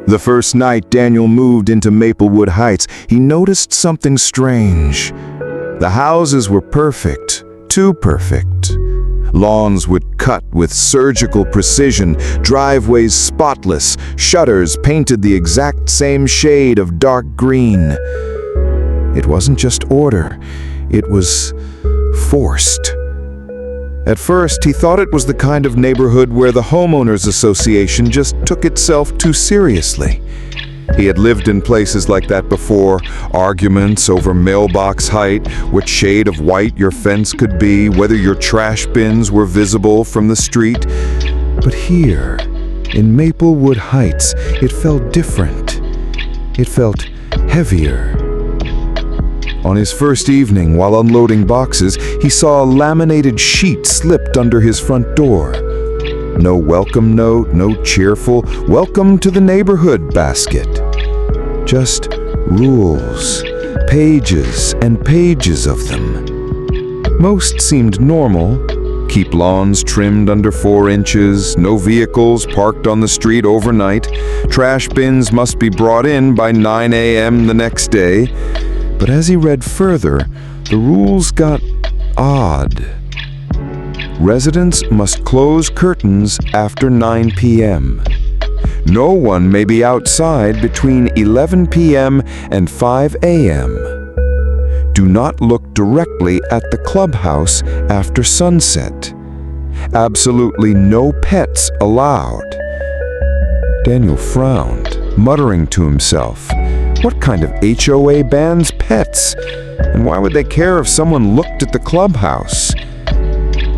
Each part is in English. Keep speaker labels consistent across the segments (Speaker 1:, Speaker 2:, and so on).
Speaker 1: The first night Daniel moved into Maplewood Heights, he noticed something strange. The houses were perfect, too perfect. Lawns would cut with surgical precision, driveways spotless, shutters painted the exact same shade of dark green. It wasn't just order, it was forced. At first, he thought it was the kind of neighborhood where the Homeowners Association just took itself too seriously. He had lived in places like that before, arguments over mailbox height, what shade of white your fence could be, whether your trash bins were visible from the street. But here, in Maplewood Heights, it felt different. It felt heavier. On his first evening, while unloading boxes, he saw a laminated sheet slipped under his front door. No welcome note, no cheerful "Welcome to the neighborhood" basket. Just rules, pages and pages of them. Most seemed normal. Keep lawns trimmed under 4 inches, no vehicles parked on the street overnight, trash bins must be brought in by 9 a.m. the next day. But as he read further, the rules got odd. Residents must close curtains after 9 p.m. No one may be outside between 11 p.m. and 5 a.m. Do not look directly at the clubhouse after sunset. Absolutely no pets allowed. Daniel frowned, muttering to himself, what kind of HOA bans pets? And why would they care if someone looked at the clubhouse?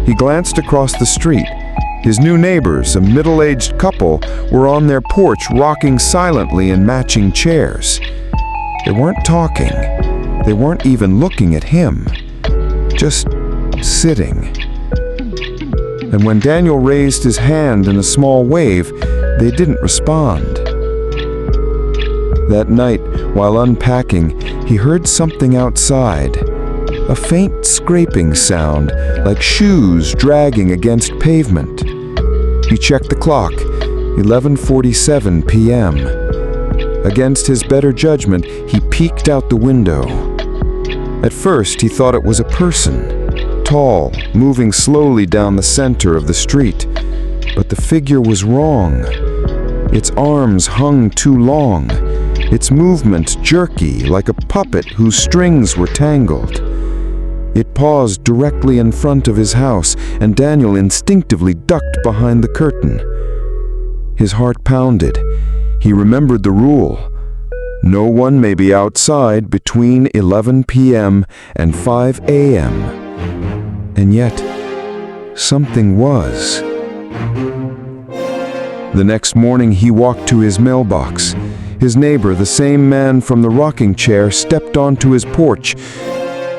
Speaker 1: He glanced across the street. His new neighbors, a middle-aged couple, were on their porch rocking silently in matching chairs. They weren't talking. They weren't even looking at him. Just sitting. And when Daniel raised his hand in a small wave, they didn't respond. That night, while unpacking, he heard something outside. A faint scraping sound, like shoes dragging against pavement. He checked the clock, 11:47 p.m. Against his better judgment, he peeked out the window. At first, he thought it was a person, tall, moving slowly down the center of the street. But the figure was wrong. Its arms hung too long. Its movements jerky, like a puppet whose strings were tangled. It paused directly in front of his house, and Daniel instinctively ducked behind the curtain. His heart pounded. He remembered the rule. No one may be outside between 11 p.m. and 5 a.m. And yet, something was. The next morning, he walked to his mailbox. His neighbor, the same man from the rocking chair, stepped onto his porch.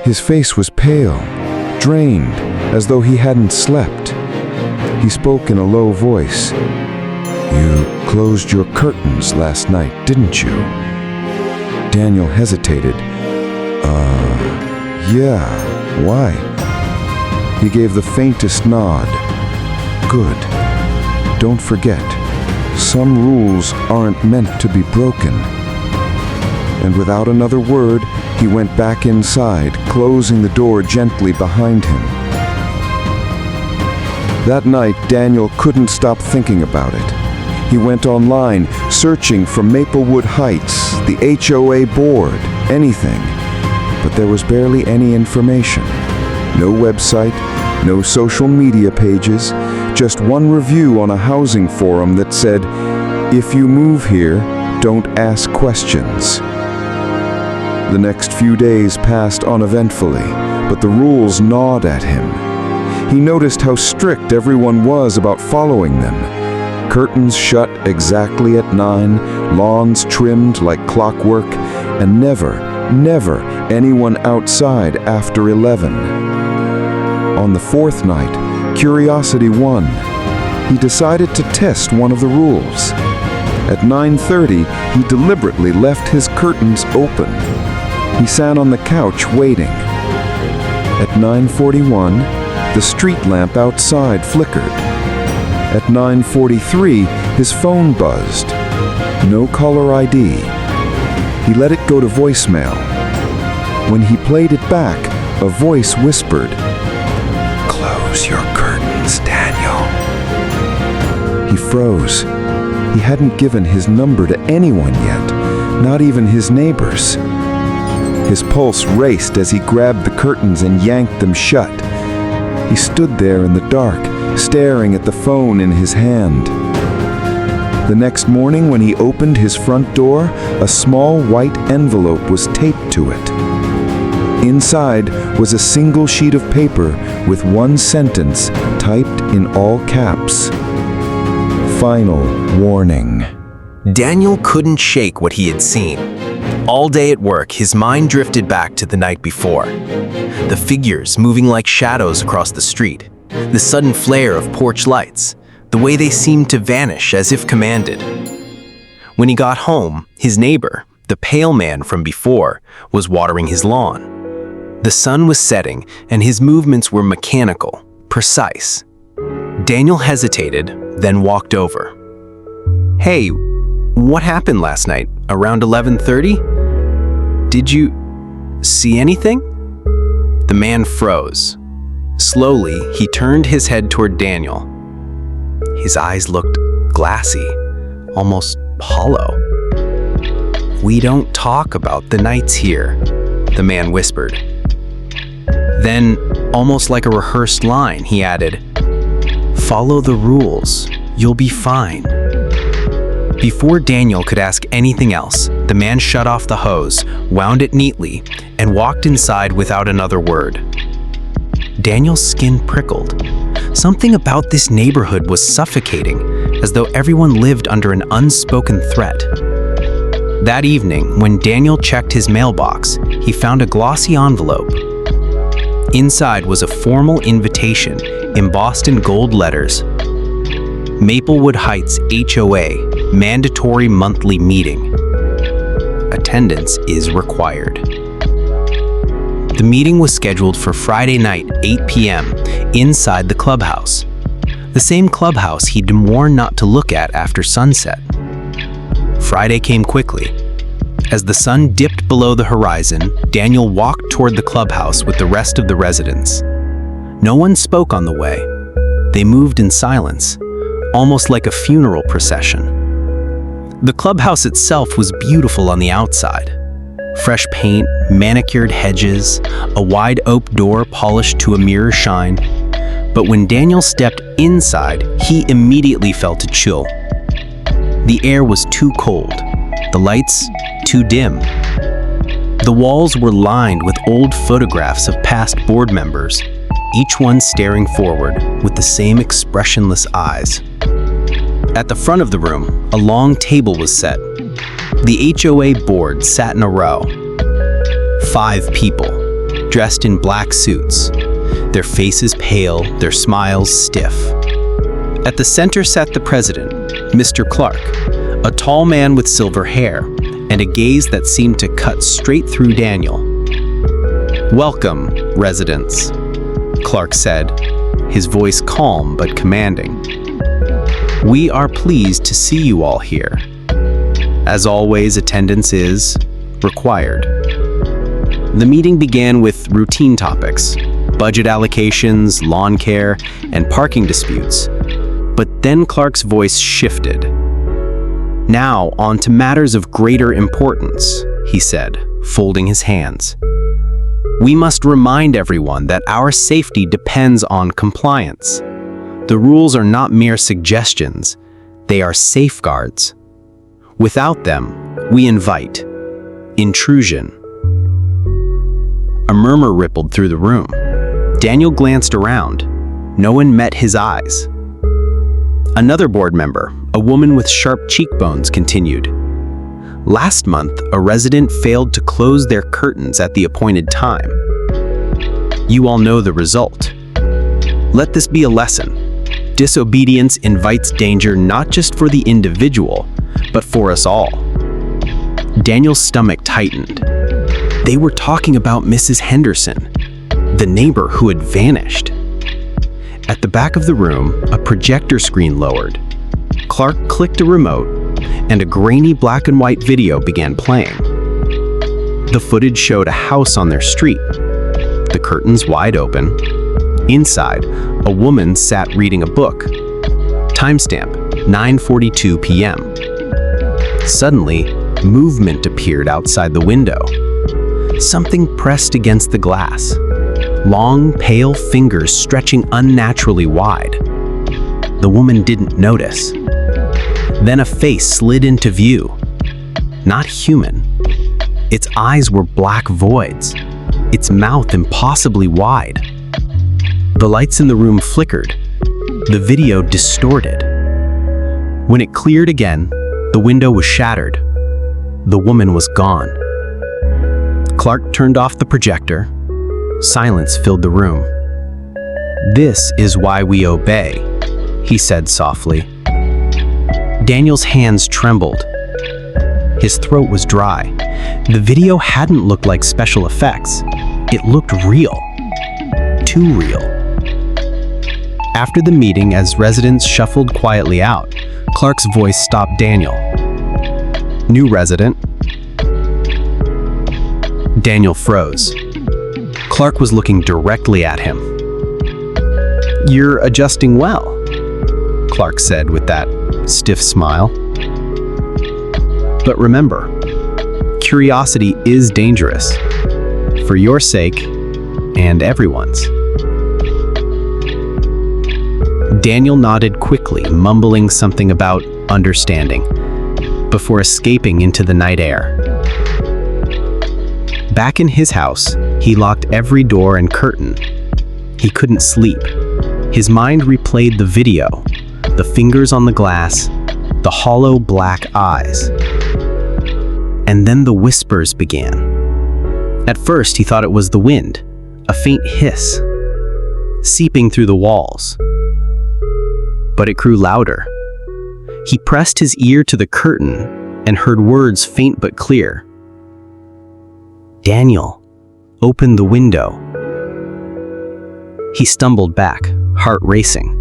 Speaker 1: His face was pale, drained, as though he hadn't slept. He spoke in a low voice. "You closed your curtains last night, didn't you?" Daniel hesitated. Yeah, why?" He gave the faintest nod. "Good. Don't forget, some rules aren't meant to be broken." And without another word, he went back inside, closing the door gently behind him. That night, Daniel couldn't stop thinking about it. He went online, searching for Maplewood Heights, the HOA board, anything. But there was barely any information. No website, no social media pages, just one review on a housing forum that said, "If you move here, don't ask questions." The next few days passed uneventfully, but the rules gnawed at him. He noticed how strict everyone was about following them. Curtains shut exactly at 9, lawns trimmed like clockwork, and never anyone outside after 11. On the 4th night, curiosity won. He decided to test one of the rules. At 9:30, he deliberately left his curtains open. He sat on the couch waiting. At 9:41, the street lamp outside flickered. At 9:43, his phone buzzed. No caller ID. He let it go to voicemail. When he played it back, a voice whispered, "Close your curtains, Daniel." He froze. He hadn't given his number to anyone yet, not even his neighbors. His pulse raced as he grabbed the curtains and yanked them shut. He stood there in the dark, staring at the phone in his hand. The next morning, when he opened his front door, a small white envelope was taped to it. Inside was a single sheet of paper with one sentence typed in all caps. Final warning.
Speaker 2: Daniel couldn't shake what he had seen. All day at work, his mind drifted back to the night before. The figures moving like shadows across the street, the sudden flare of porch lights, the way they seemed to vanish as if commanded. When he got home, his neighbor, the pale man from before, was watering his lawn. The sun was setting, and his movements were mechanical, precise. Daniel hesitated, then walked over. "Hey, what happened last night, around 11:30? Did you see anything?" The man froze. Slowly, he turned his head toward Daniel. His eyes looked glassy, almost hollow. "We don't talk about the nights here," the man whispered. Then, almost like a rehearsed line, he added, "Follow the rules. You'll be fine." Before Daniel could ask anything else, the man shut off the hose, wound it neatly, and walked inside without another word. Daniel's skin prickled. Something about this neighborhood was suffocating, as though everyone lived under an unspoken threat. That evening, when Daniel checked his mailbox, he found a glossy envelope. Inside was a formal invitation embossed in gold letters. Maplewood Heights HOA Mandatory Monthly Meeting. Attendance is required. The meeting was scheduled for Friday night, 8 p.m., inside the clubhouse. The same clubhouse he'd been warned not to look at after sunset. Friday came quickly. As the sun dipped below the horizon, Daniel walked toward the clubhouse with the rest of the residents. No one spoke on the way. They moved in silence, almost like a funeral procession. The clubhouse itself was beautiful on the outside. Fresh paint, manicured hedges, a wide oak door polished to a mirror shine. But when Daniel stepped inside, he immediately felt a chill. The air was too cold, the lights too dim. The walls were lined with old photographs of past board members, each one staring forward with the same expressionless eyes. At the front of the room, a long table was set. The HOA board sat in a row. 5 people, dressed in black suits, their faces pale, their smiles stiff. At the center sat the president, Mr. Clark, a tall man with silver hair and a gaze that seemed to cut straight through Daniel. "Welcome, residents," Clark said, his voice calm but commanding. "We are pleased to see you all here. As always, attendance is required." The meeting began with routine topics, budget allocations, lawn care, and parking disputes. But then Clark's voice shifted. "Now, on to matters of greater importance," he said, folding his hands. "We must remind everyone that our safety depends on compliance. The rules are not mere suggestions, they are safeguards. Without them, we invite intrusion." A murmur rippled through the room. Daniel glanced around. No one met his eyes. Another board member, a woman with sharp cheekbones, continued. "Last month, a resident failed to close their curtains at the appointed time. You all know the result. Let this be a lesson. Disobedience invites danger not just for the individual, but for us all." Daniel's stomach tightened. They were talking about Mrs. Henderson, the neighbor who had vanished. At the back of the room, a projector screen lowered. Clark clicked a remote, and a grainy black and white video began playing. The footage showed a house on their street, the curtains wide open. Inside, a woman sat reading a book. Timestamp, 9:42 p.m. Suddenly, movement appeared outside the window. Something pressed against the glass. Long, pale fingers stretching unnaturally wide. The woman didn't notice. Then a face slid into view. Not human. Its eyes were black voids, its mouth impossibly wide. The lights in the room flickered. The video distorted. When it cleared again, the window was shattered. The woman was gone. Clark turned off the projector. Silence filled the room. "This is why we obey," he said softly. Daniel's hands trembled. His throat was dry. The video hadn't looked like special effects. It looked real. Too real. After the meeting, as residents shuffled quietly out, Clark's voice stopped Daniel. "New resident." Daniel froze. Clark was looking directly at him. "You're adjusting well," Clark said with that stiff smile. "But remember, curiosity is dangerous. For your sake, and everyone's." Daniel nodded quickly, mumbling something about understanding, before escaping into the night air. Back in his house, he locked every door and curtain. He couldn't sleep. His mind replayed the video, the fingers on the glass, the hollow black eyes. And then the whispers began. At first, he thought it was the wind, a faint hiss, seeping through the walls. But it grew louder. He pressed his ear to the curtain and heard words faint but clear. "Daniel, open the window." He stumbled back, heart racing.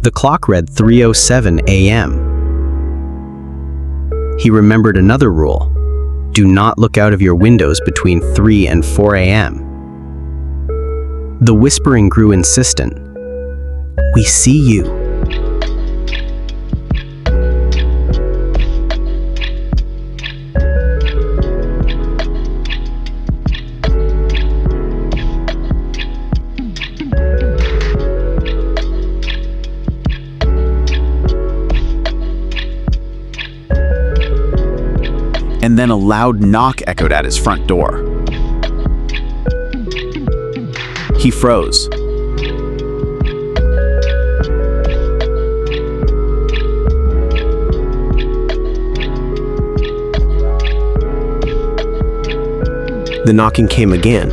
Speaker 2: The clock read 3:07 a.m. He remembered another rule: do not look out of your windows between 3 and 4 a.m. The whispering grew insistent. "We see you."
Speaker 3: And then a loud knock echoed at his front door. He froze.
Speaker 4: The knocking came again.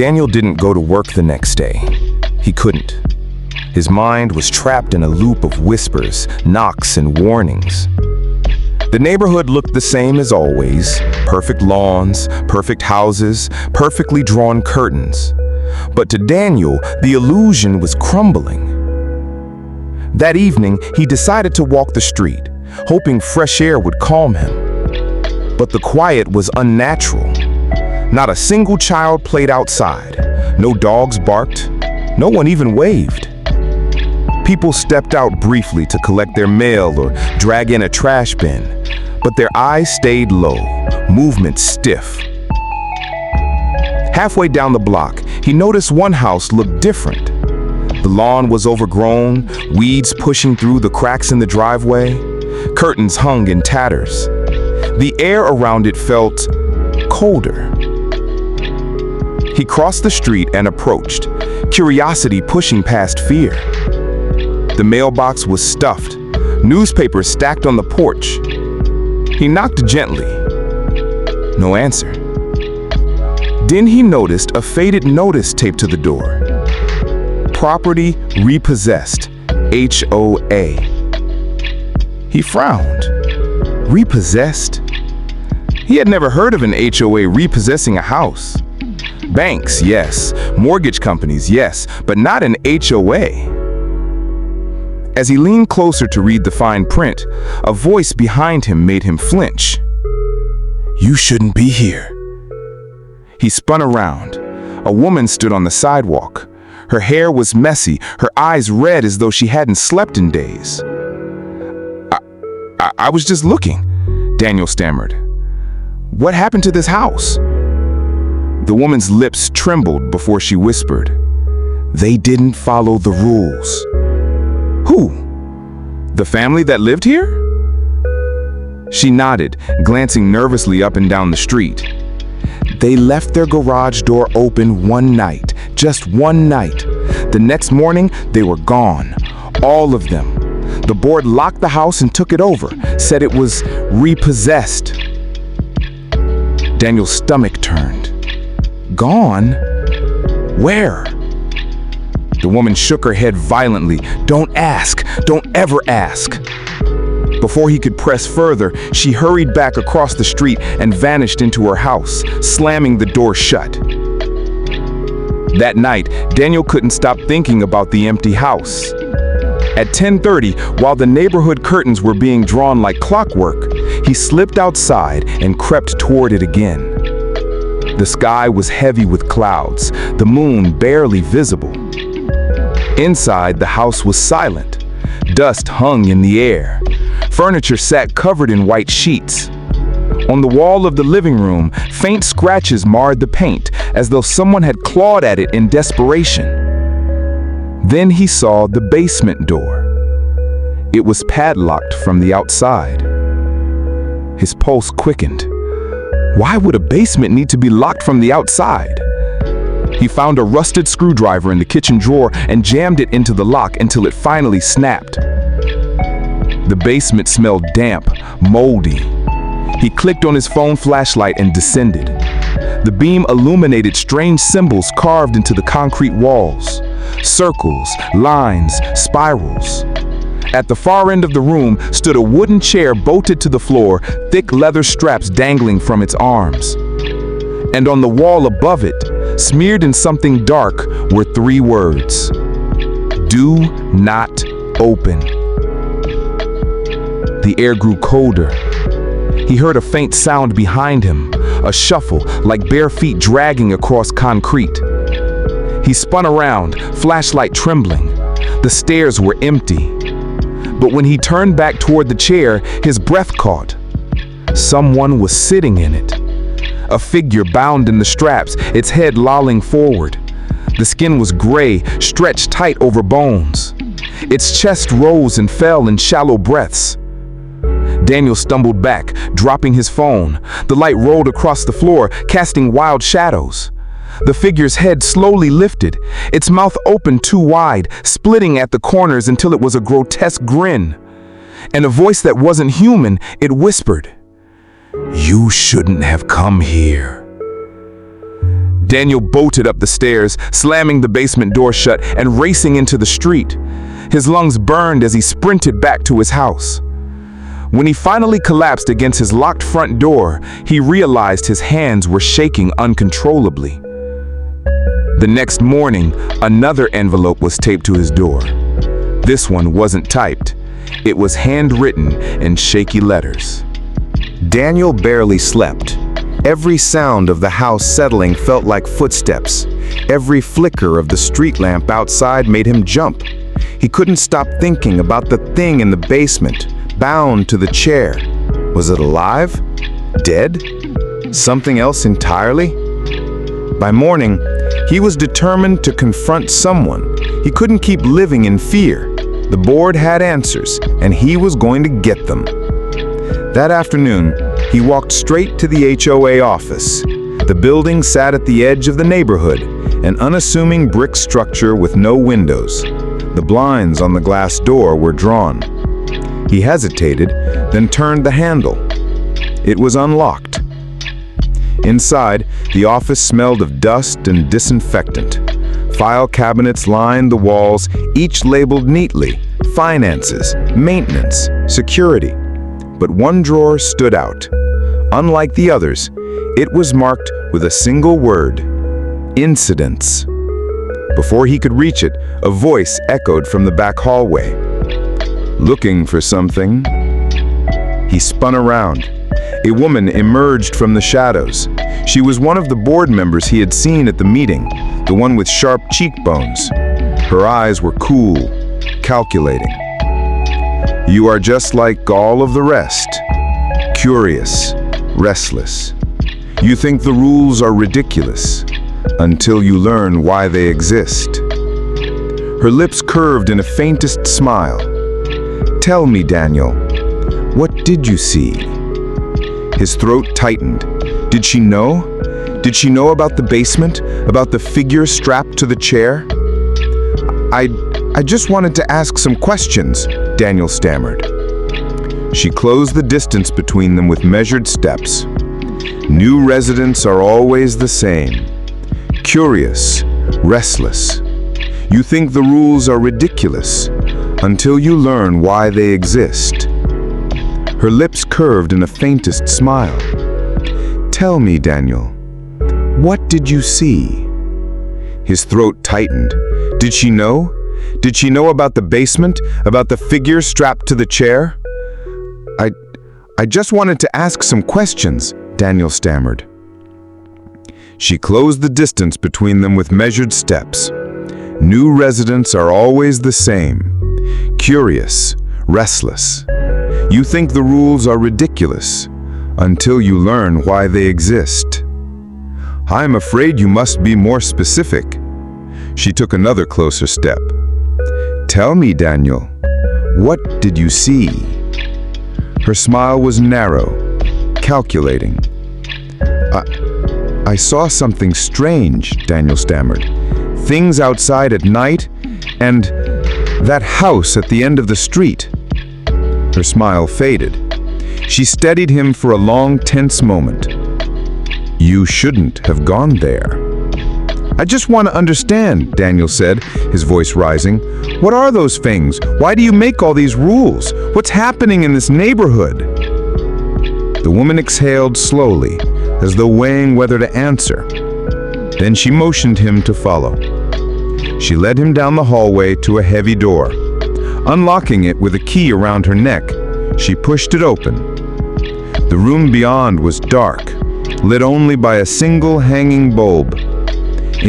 Speaker 5: Daniel didn't go to work the next day. He couldn't. His mind was trapped in a loop of whispers, knocks, and warnings. The neighborhood looked the same as always: perfect lawns, perfect houses, perfectly drawn curtains. But to Daniel, the illusion was crumbling. That evening, he decided to walk the street, hoping fresh air would calm him. But the quiet was unnatural. Not a single child played outside. No dogs barked. No one even waved. People stepped out briefly to collect their mail or drag in a trash bin, but their eyes stayed low, movement stiff. Halfway down the block, he noticed one house looked different. The lawn was overgrown, weeds pushing through the cracks in the driveway. Curtains hung in tatters. The air around it felt colder. He crossed the street and approached, curiosity pushing past fear. The mailbox was stuffed, newspapers stacked on the porch. He knocked gently. No answer. Then he noticed a faded notice taped to the door. Property repossessed, HOA. He frowned. Repossessed? He had never heard of an HOA repossessing a house. Banks, yes. Mortgage companies, yes. But not an HOA. As he leaned closer to read the fine print, a voice behind him made him flinch. "You shouldn't be here." He spun around. A woman stood on the sidewalk. Her hair was messy, her eyes red as though she hadn't slept in days. I was just looking," Daniel stammered. "What happened to this house?" The woman's lips trembled before she whispered, "They didn't follow the rules." "Who? The family that lived here?" She nodded, glancing nervously up and down the street. "They left their garage door open one night, just one night. The next morning, they were gone, all of them. The board locked the house and took it over, said it was repossessed." Daniel's stomach turned. "Gone? Where?" The woman shook her head violently. "Don't ask. Don't ever ask." Before he could press further, she hurried back across the street and vanished into her house, slamming the door shut. That night, Daniel couldn't stop thinking about the empty house. At 10:30, while the neighborhood curtains were being drawn like clockwork, he slipped outside and crept toward it again. The sky was heavy with clouds, the moon barely visible. Inside, the house was silent. Dust hung in the air. Furniture sat covered in white sheets. On the wall of the living room, faint scratches marred the paint, as though someone had clawed at it in desperation. Then he saw the basement door. It was padlocked from the outside. His pulse quickened. Why would a basement need to be locked from the outside? He found a rusted screwdriver in the kitchen drawer and jammed it into the lock until it finally snapped. The basement smelled damp, moldy. He clicked on his phone flashlight and descended. The beam illuminated strange symbols carved into the concrete walls. Circles, lines, spirals. At the far end of the room stood a wooden chair bolted to the floor, thick leather straps dangling from its arms. And on the wall above it, smeared in something dark, were 3 words: "Do not open." The air grew colder. He heard a faint sound behind him, a shuffle like bare feet dragging across concrete. He spun around, flashlight trembling. The stairs were empty. But when he turned back toward the chair, his breath caught. Someone was sitting in it. A figure bound in the straps, its head lolling forward. The skin was gray, stretched tight over bones. Its chest rose and fell in shallow breaths. Daniel stumbled back, dropping his phone. The light rolled across the floor, casting wild shadows. The figure's head slowly lifted, its mouth opened too wide, splitting at the corners until it was a grotesque grin. In a voice that wasn't human, it whispered, "You shouldn't have come here." Daniel bolted up the stairs, slamming the basement door shut and racing into the street. His lungs burned as he sprinted back to his house. When he finally collapsed against his locked front door, he realized his hands were shaking uncontrollably. The next morning, another envelope was taped to his door. This one wasn't typed. It was handwritten in shaky letters.
Speaker 1: Daniel barely slept. Every sound of the house settling felt like footsteps. Every flicker of the street lamp outside made him jump. He couldn't stop thinking about the thing in the basement, bound to the chair. Was it alive? Dead? Something else entirely? By morning, he was determined to confront someone. He couldn't keep living in fear. The board had answers, and he was going to get them. That afternoon, he walked straight to the HOA office. The building sat at the edge of the neighborhood, an unassuming brick structure with no windows. The blinds on the glass door were drawn. He hesitated, then turned the handle. It was unlocked. Inside, the office smelled of dust and disinfectant. File cabinets lined the walls, each labeled neatly: finances, maintenance, security. But one drawer stood out. Unlike the others, it was marked with a single word: incidents. Before he could reach it, a voice echoed from the back hallway. "Looking for something?" He spun around. A woman emerged from the shadows. She was one of the board members he had seen at the meeting, the one with sharp cheekbones. Her eyes were cool, calculating. "You are just like all of the rest. Curious, restless. You think the rules are ridiculous until you learn why they exist." Her lips curved in a faintest smile. "Tell me, Daniel, what did you see?" His throat tightened. Did she know? Did she know about the basement? About the figure strapped to the chair? I just wanted to ask some questions," Daniel stammered. She closed the distance between them with measured steps. "New residents are always the same. Curious, restless. You think the rules are ridiculous until you learn why they exist." Her lips curved in a faintest smile. "Tell me, Daniel, what did you see?" His throat tightened. Did she know? Did she know about the basement? About the figure strapped to the chair? I just wanted to ask some questions," Daniel stammered. She closed the distance between them with measured steps. "New residents are always the same. Curious, restless. You think the rules are ridiculous until you learn why they exist. I'm afraid you must be more specific." She took another closer step. "Tell me, Daniel, what did you see?" Her smile was narrow, calculating. I saw something strange," Daniel stammered. "Things outside at night, and that house at the end of the street." Her smile faded. She steadied him for a long, tense moment. "You shouldn't have gone there." "I just want to understand," Daniel said, his voice rising. "What are those things? Why do you make all these rules? What's happening in this neighborhood?" The woman exhaled slowly, as though weighing whether to answer. Then she motioned him to follow. She led him down the hallway to a heavy door. Unlocking it with a key around her neck, she pushed it open. The room beyond was dark, lit only by a single hanging bulb.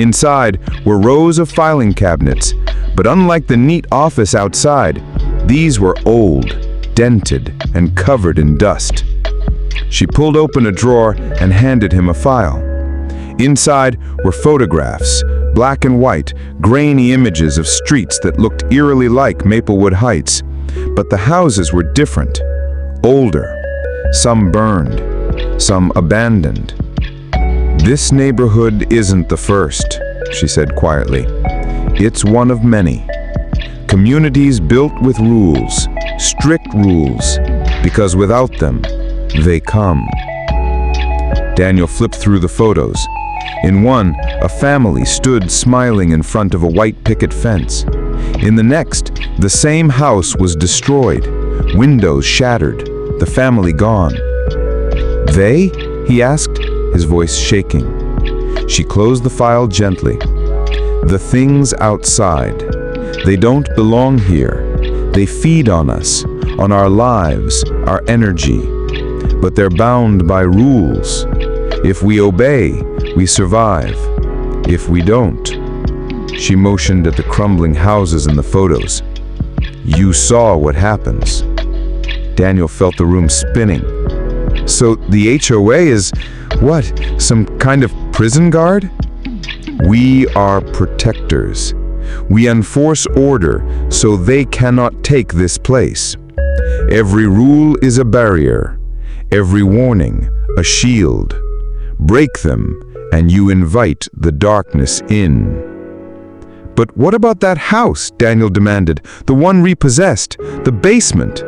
Speaker 1: Inside were rows of filing cabinets, but unlike the neat office outside, these were old, dented, and covered in dust. She pulled open a drawer and handed him a file. Inside were photographs, black and white, grainy images of streets that looked eerily like Maplewood Heights, but the houses were different, older, some burned, some abandoned. "This neighborhood isn't the first," she said quietly. "It's one of many. Communities built with rules, strict rules, because without them, they come." Daniel flipped through the photos. In one, a family stood smiling in front of a white picket fence. In the next, the same house was destroyed, windows shattered, the family gone. "They?" he asked, his voice shaking. She closed the file gently. "The things outside. They don't belong here. They feed on us, on our lives, our energy. But they're bound by rules. If we obey, we survive. If we don't." She motioned at the crumbling houses in the photos. "You saw what happens." Daniel felt the room spinning. "So the HOA is, what, some kind of prison guard?" "We are protectors. We enforce order so they cannot take this place. Every rule is a barrier, every warning a shield. Break them, and you invite the darkness in." "But what about that house?" Daniel demanded. "The one repossessed, the basement."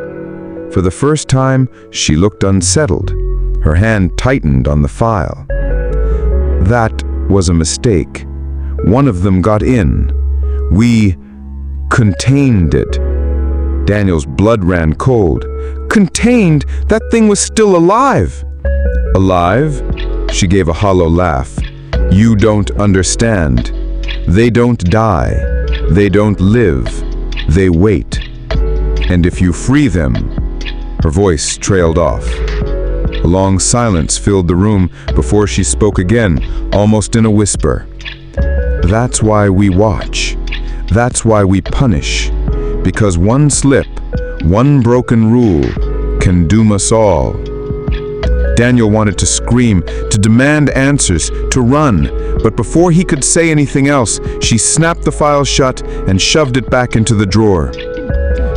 Speaker 1: For the first time, she looked unsettled. Her hand tightened on the file. "That was a mistake. One of them got in. We contained it." Daniel's blood ran cold. "Contained? That thing was still alive." "Alive?" She gave a hollow laugh. "You don't understand. They don't die. They don't live. They wait. And if you free them..." Her voice trailed off. A long silence filled the room before she spoke again, almost in a whisper. "That's why we watch. That's why we punish. Because one slip, one broken rule, can doom us all." Daniel wanted to scream, to demand answers, to run, but before he could say anything else, she snapped the file shut and shoved it back into the drawer.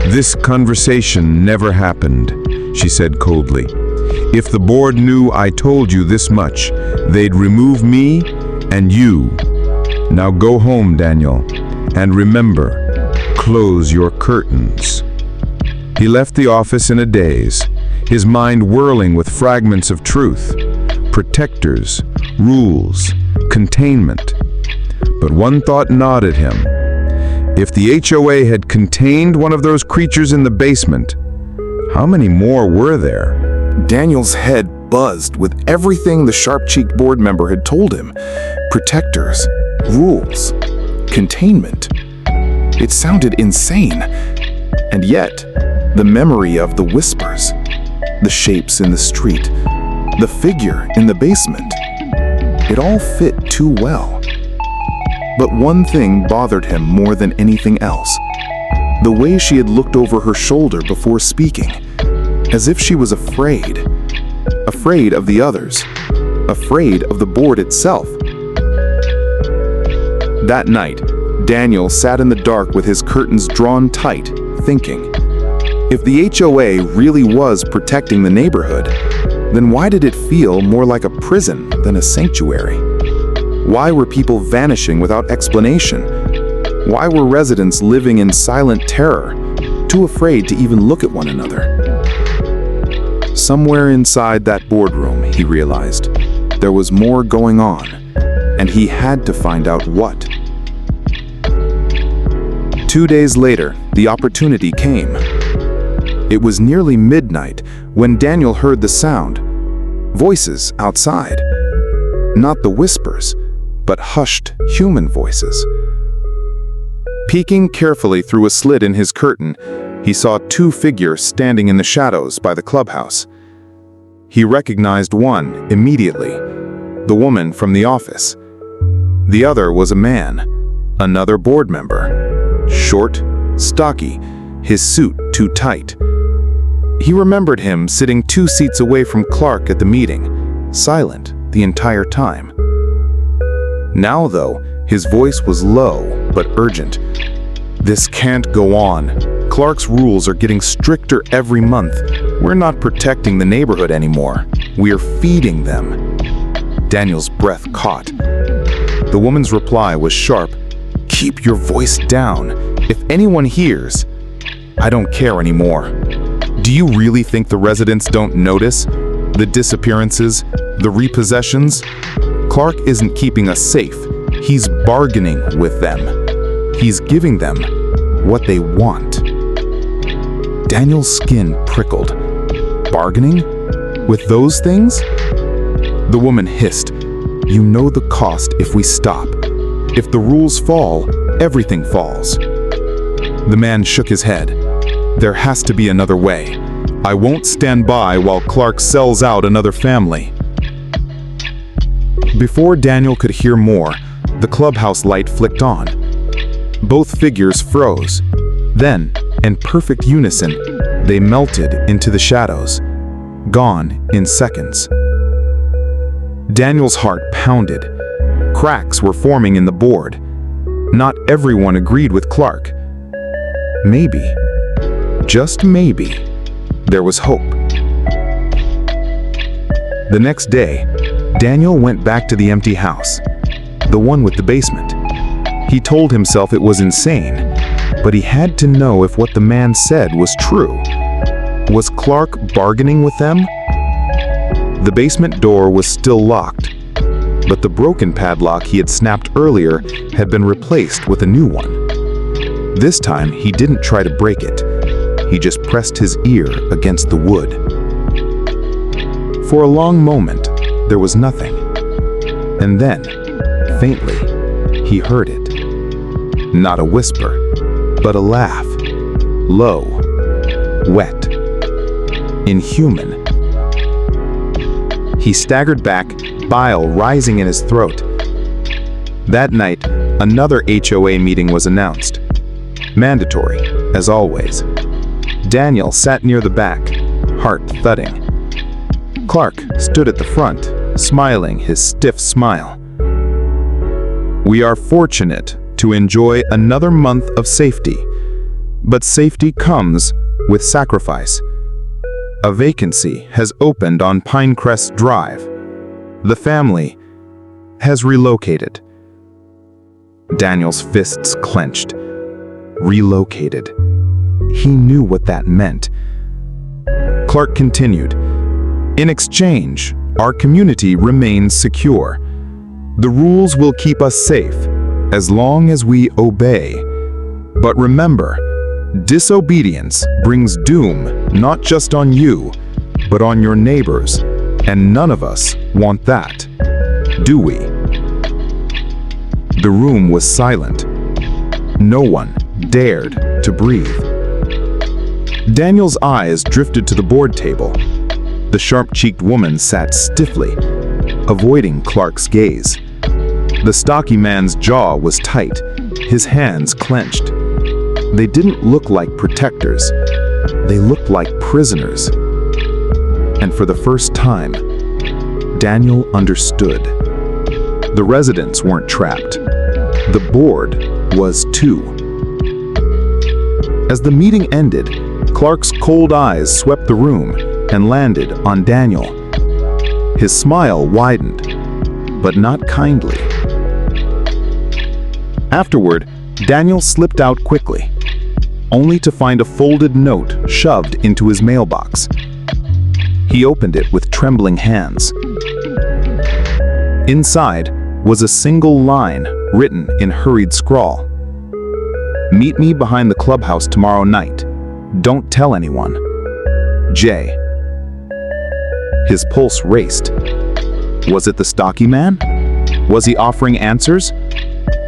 Speaker 1: "This conversation never happened," she said coldly. "If the board knew I told you this much, they'd remove me and you. Now go home, Daniel, and remember, close your curtains." He left the office in a daze, his mind whirling with fragments of truth. Protectors, rules, containment. But one thought gnawed at him. If the HOA had contained one of those creatures in the basement, how many more were there?
Speaker 6: Daniel's head buzzed with everything the sharp-cheeked board member had told him. Protectors, rules, containment. It sounded insane. And yet, the memory of the whispers, the shapes in the street, the figure in the basement, it all fit too well. But one thing bothered him more than anything else. The way she had looked over her shoulder before speaking, as if she was afraid. Afraid of the others. Afraid of the board itself. That night, Daniel sat in the dark with his curtains drawn tight, thinking. If the HOA really was protecting the neighborhood, then why did it feel more like a prison than a sanctuary? Why were people vanishing without explanation? Why were residents living in silent terror, too afraid to even look at one another? Somewhere inside that boardroom, he realized, there was more going on, and he had to find out what. 2 days later, the opportunity came. It was nearly midnight when Daniel heard the sound. Voices outside. Not the whispers, but hushed human voices. Peeking carefully through a slit in his curtain, he saw 2 figures standing in the shadows by the clubhouse. He recognized one immediately, the woman from the office. The other was a man, another board member. Short, stocky, his suit too tight. He remembered him sitting 2 seats away from Clark at the meeting, silent the entire time. Now, though, his voice was low but urgent. "This can't go on. Clark's rules are getting stricter every month. We're not protecting the neighborhood anymore. We're feeding them." Daniel's breath caught. The woman's reply was sharp. "Keep your voice down. If anyone hears, I don't care anymore. Do you really think the residents don't notice? The disappearances, the repossessions? Clark isn't keeping us safe. He's bargaining with them. He's giving them what they want. Daniel's skin prickled. Bargaining? With those things? The woman hissed. You know the cost if we stop. If the rules fall, everything falls. The man shook his head. There has to be another way. I won't stand by while Clark sells out another family. Before Daniel could hear more, the clubhouse light flicked on. Both figures froze. Then, in perfect unison, they melted into the shadows, gone in seconds. Daniel's heart pounded. Cracks were forming in the board. Not everyone agreed with Clark. Maybe, just maybe, there was hope. The next day, Daniel went back to the empty house, the one with the basement. He told himself it was insane, but he had to know if what the man said was true. Was Clark bargaining with them? The basement door was still locked, but the broken padlock he had snapped earlier had been replaced with a new one. This time, he didn't try to break it. He just pressed his ear against the wood. For a long moment, there was nothing. And then, faintly, he heard it. Not a whisper, but a laugh. Low, wet, inhuman. He staggered back, bile rising in his throat. That night, another HOA meeting was announced. Mandatory, as always. Daniel sat near the back, heart thudding. Clark stood at the front, smiling his stiff smile. We are fortunate to enjoy another month of safety, but safety comes with sacrifice. A vacancy has opened on Pinecrest Drive. The family has relocated. Daniel's fists clenched. Relocated. He knew what that meant. Clark continued. In exchange, our community remains secure. The rules will keep us safe as long as we obey. But remember, disobedience brings doom not just on you, but on your neighbors, and none of us want that, do we? The room was silent. No one dared to breathe. Daniel's eyes drifted to the board table. The sharp-cheeked woman sat stiffly, avoiding Clark's gaze. The stocky man's jaw was tight, his hands clenched. They didn't look like protectors. They looked like prisoners. And for the first time, Daniel understood. The residents weren't trapped. The board was too. As the meeting ended, Clark's cold eyes swept the room and landed on Daniel. His smile widened, but not kindly. Afterward, Daniel slipped out quickly, only to find a folded note shoved into his mailbox. He opened it with trembling hands. Inside was a single line written in hurried scrawl. Meet me behind the clubhouse tomorrow night. Don't tell anyone. Jay. His pulse raced. Was it the stocky man? Was he offering answers?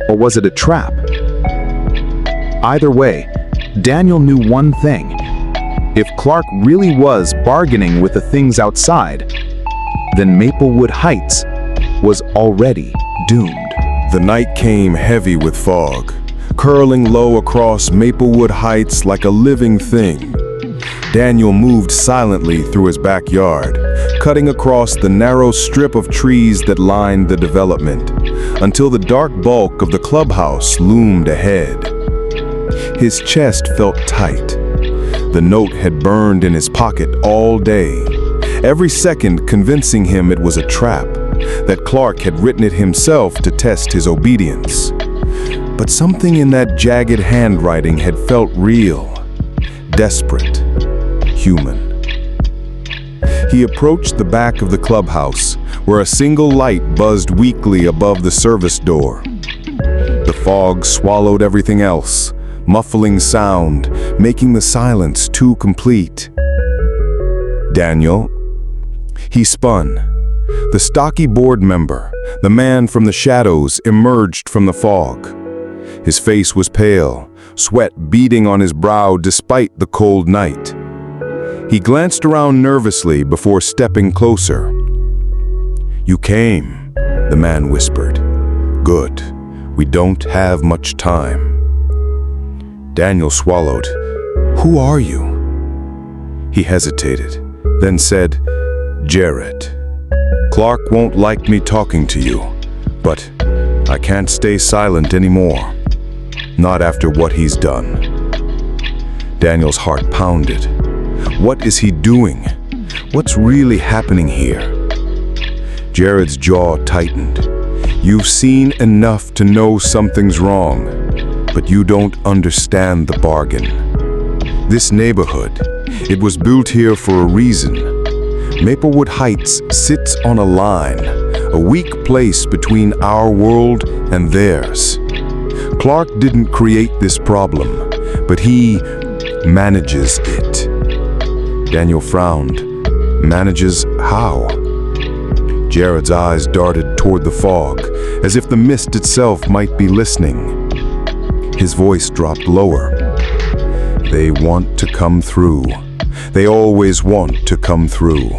Speaker 6: Or was it a trap? Either way, Daniel knew one thing. If Clark really was bargaining with the things outside, then Maplewood Heights was already doomed.
Speaker 7: The night came heavy with fog, curling low across Maplewood Heights like a living thing. Daniel moved silently through his backyard, cutting across the narrow strip of trees that lined the development, until the dark bulk of the clubhouse loomed ahead. His chest felt tight. The note had burned in his pocket all day, every second convincing him it was a trap, that Clark had written it himself to test his obedience. But something in that jagged handwriting had felt real, desperate, human. He approached the back of the clubhouse, where a single light buzzed weakly above the service door. The fog swallowed everything else, muffling sound, making the silence too complete. Daniel. He spun. The stocky board member, the man from the shadows, emerged from the fog. His face was pale, sweat beading on his brow despite the cold night. He glanced around nervously before stepping closer. "You came," the man whispered. "Good. We don't have much time." Daniel swallowed. "Who are you?" He hesitated, then said, "Jared. Clark won't like me talking to you, but I can't stay silent anymore. Not after what he's done." Daniel's heart pounded. What is he doing? What's really happening here? Jared's jaw tightened. "You've seen enough to know something's wrong, but you don't understand the bargain. This neighborhood, it was built here for a reason. Maplewood Heights sits on a line, a weak place between our world and theirs. Clark didn't create this problem, but he manages it." Daniel frowned. "Manages how?" Jared's eyes darted toward the fog, as if the mist itself might be listening. His voice dropped lower. "They want to come through. They always want to come through.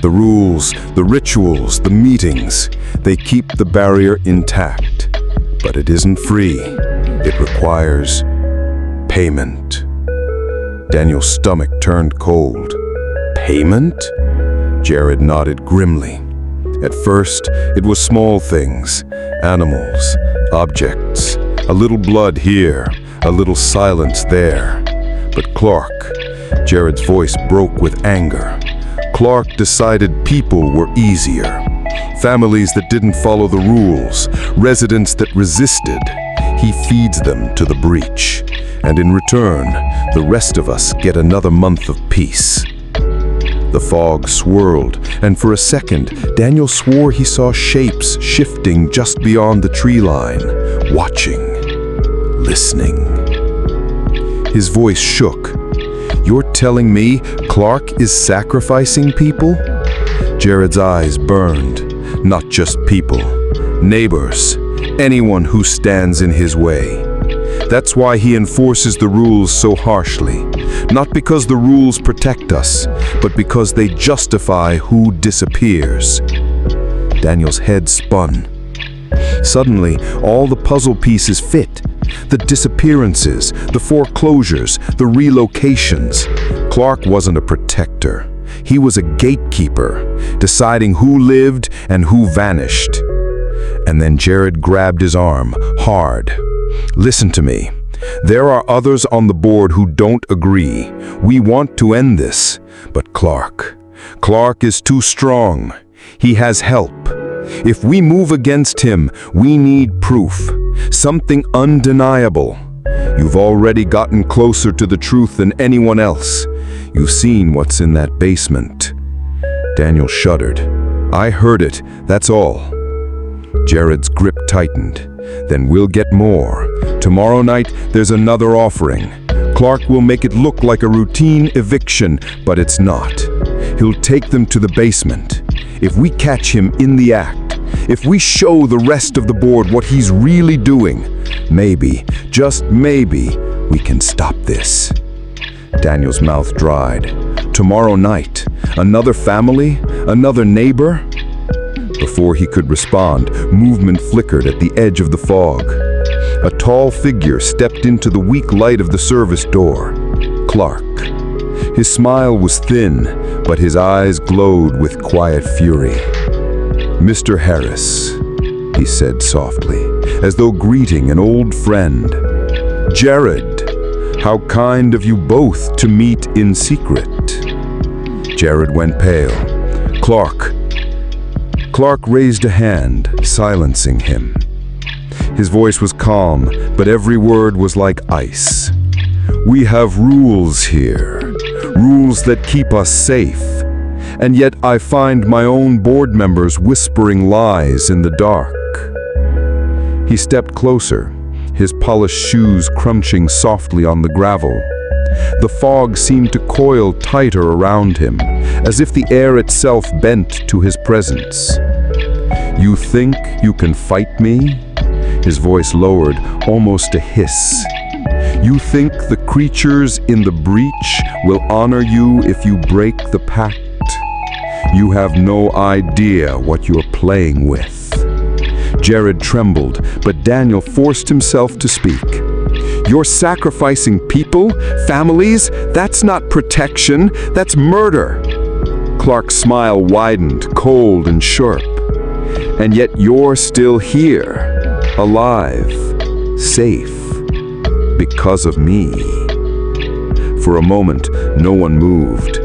Speaker 7: The rules, the rituals, the meetings, they keep the barrier intact. But it isn't free. It requires payment." Daniel's stomach turned cold. "Payment?" Jared nodded grimly. At first, it was small things, animals, objects, a little blood here, a little silence there. But Clark, Jared's voice broke with anger. Clark decided people were easier. Families that didn't follow the rules, residents that resisted. He feeds them to the breach. And in return, the rest of us get another month of peace. The fog swirled, and for a second, Daniel swore he saw shapes shifting just beyond the tree line, watching, listening. His voice shook. "You're telling me Clark is sacrificing people?" Jared's eyes burned. "Not just people, neighbors, anyone who stands in his way. That's why he enforces the rules so harshly. Not because the rules protect us, but because they justify who disappears." Daniel's head spun. Suddenly, all the puzzle pieces fit. The disappearances, the foreclosures, the relocations. Clark wasn't a protector. He was a gatekeeper, deciding who lived and who vanished. And then Jared grabbed his arm, hard. "Listen to me. There are others on the board who don't agree. We want to end this. But Clark is too strong. He has help. If we move against him, we need proof. Something undeniable. You've already gotten closer to the truth than anyone else. You've seen what's in that basement." Daniel shuddered. "I heard it, that's all." Jared's grip tightened. "Then we'll get more. Tomorrow night, there's another offering. Clark will make it look like a routine eviction, but it's not. He'll take them to the basement. If we catch him in the act, if we show the rest of the board what he's really doing, maybe, just maybe, we can stop this." Daniel's mouth dried. "Tomorrow night, another family, another neighbor?" Before he could respond, movement flickered at the edge of the fog. A tall figure stepped into the weak light of the service door. Clark. His smile was thin, but his eyes glowed with quiet fury. "Mr. Harris," he said softly, as though greeting an old friend. "Jared, how kind of you both to meet in secret." Jared went pale. Clark raised a hand, silencing him. His voice was calm, but every word was like ice. "We have rules here, rules that keep us safe. and yet I find my own board members whispering lies in the dark. He stepped closer, his polished shoes crunching softly on the gravel. The fog seemed to coil tighter around him, as if the air itself bent to his presence. "You think you can fight me?" His voice lowered, almost a hiss. "You think the creatures in the breach will honor you if you break the pact? You have no idea what you're playing with." Jared trembled, but Daniel forced himself to speak. "You're sacrificing people, families? That's not protection, that's murder." Clark's smile widened, cold and sharp. "And yet you're still here, alive, safe, because of me." For a moment, no one moved.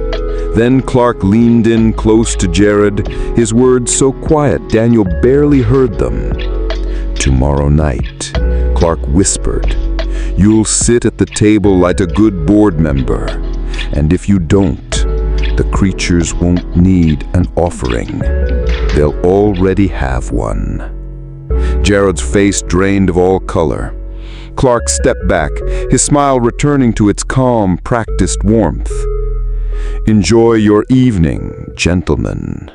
Speaker 7: Then Clark leaned in close to Jared, his words so quiet Daniel barely heard them. "Tomorrow night," Clark whispered, "you'll sit at the table like a good board member. And if you don't, the creatures won't need an offering. They'll already have one." Jared's face drained of all color. Clark stepped back, his smile returning to its calm, practiced warmth. "Enjoy your evening, gentlemen."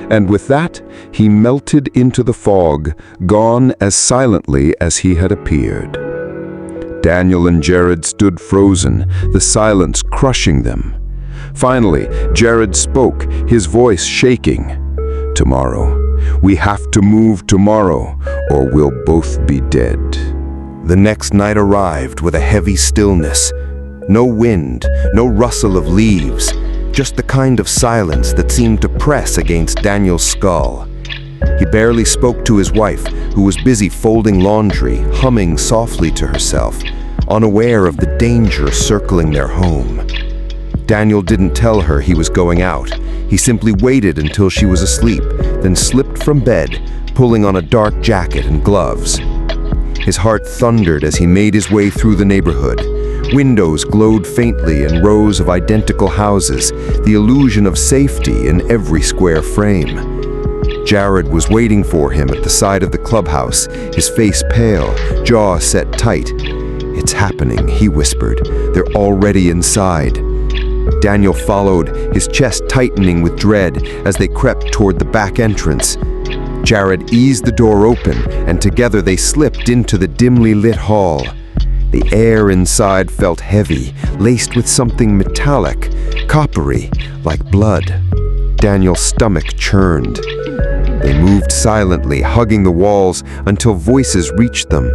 Speaker 7: And with that, he melted into the fog, gone as silently as he had appeared. Daniel and Jared stood frozen, the silence crushing them. Finally, Jared spoke, his voice shaking. "Tomorrow. We have to move tomorrow, or we'll both be dead." The next night arrived with a heavy stillness. No wind, no rustle of leaves, just the kind of silence that seemed to press against Daniel's skull. He barely spoke to his wife, who was busy folding laundry, humming softly to herself, unaware of the danger circling their home. Daniel didn't tell her he was going out. He simply waited until she was asleep, then slipped from bed, pulling on a dark jacket and gloves. His heart thundered as he made his way through the neighborhood. Windows glowed faintly in rows of identical houses, the illusion of safety in every square frame. Jared was waiting for him at the side of the clubhouse, his face pale, jaw set tight. "It's happening," he whispered. "They're already inside." Daniel followed, his chest tightening with dread as they crept toward the back entrance. Jared eased the door open, and together they slipped into the dimly lit hall. The air inside felt heavy, laced with something metallic, coppery, like blood. Daniel's stomach churned. They moved silently, hugging the walls until voices reached them.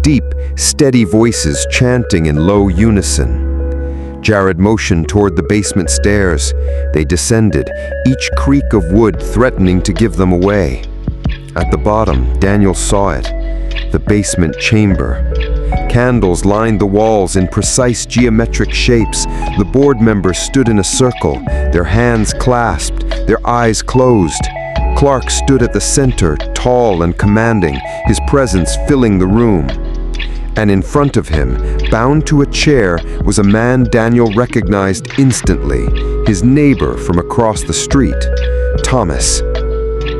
Speaker 7: Deep, steady voices chanting in low unison. Jared motioned toward the basement stairs. They descended, each creak of wood threatening to give them away. At the bottom, Daniel saw it, the basement chamber. Candles lined the walls in precise geometric shapes. The board members stood in a circle, their hands clasped, their eyes closed. Clark stood at the center, tall and commanding, his presence filling the room. And in front of him, bound to a chair, was a man Daniel recognized instantly, his neighbor from across the street, Thomas.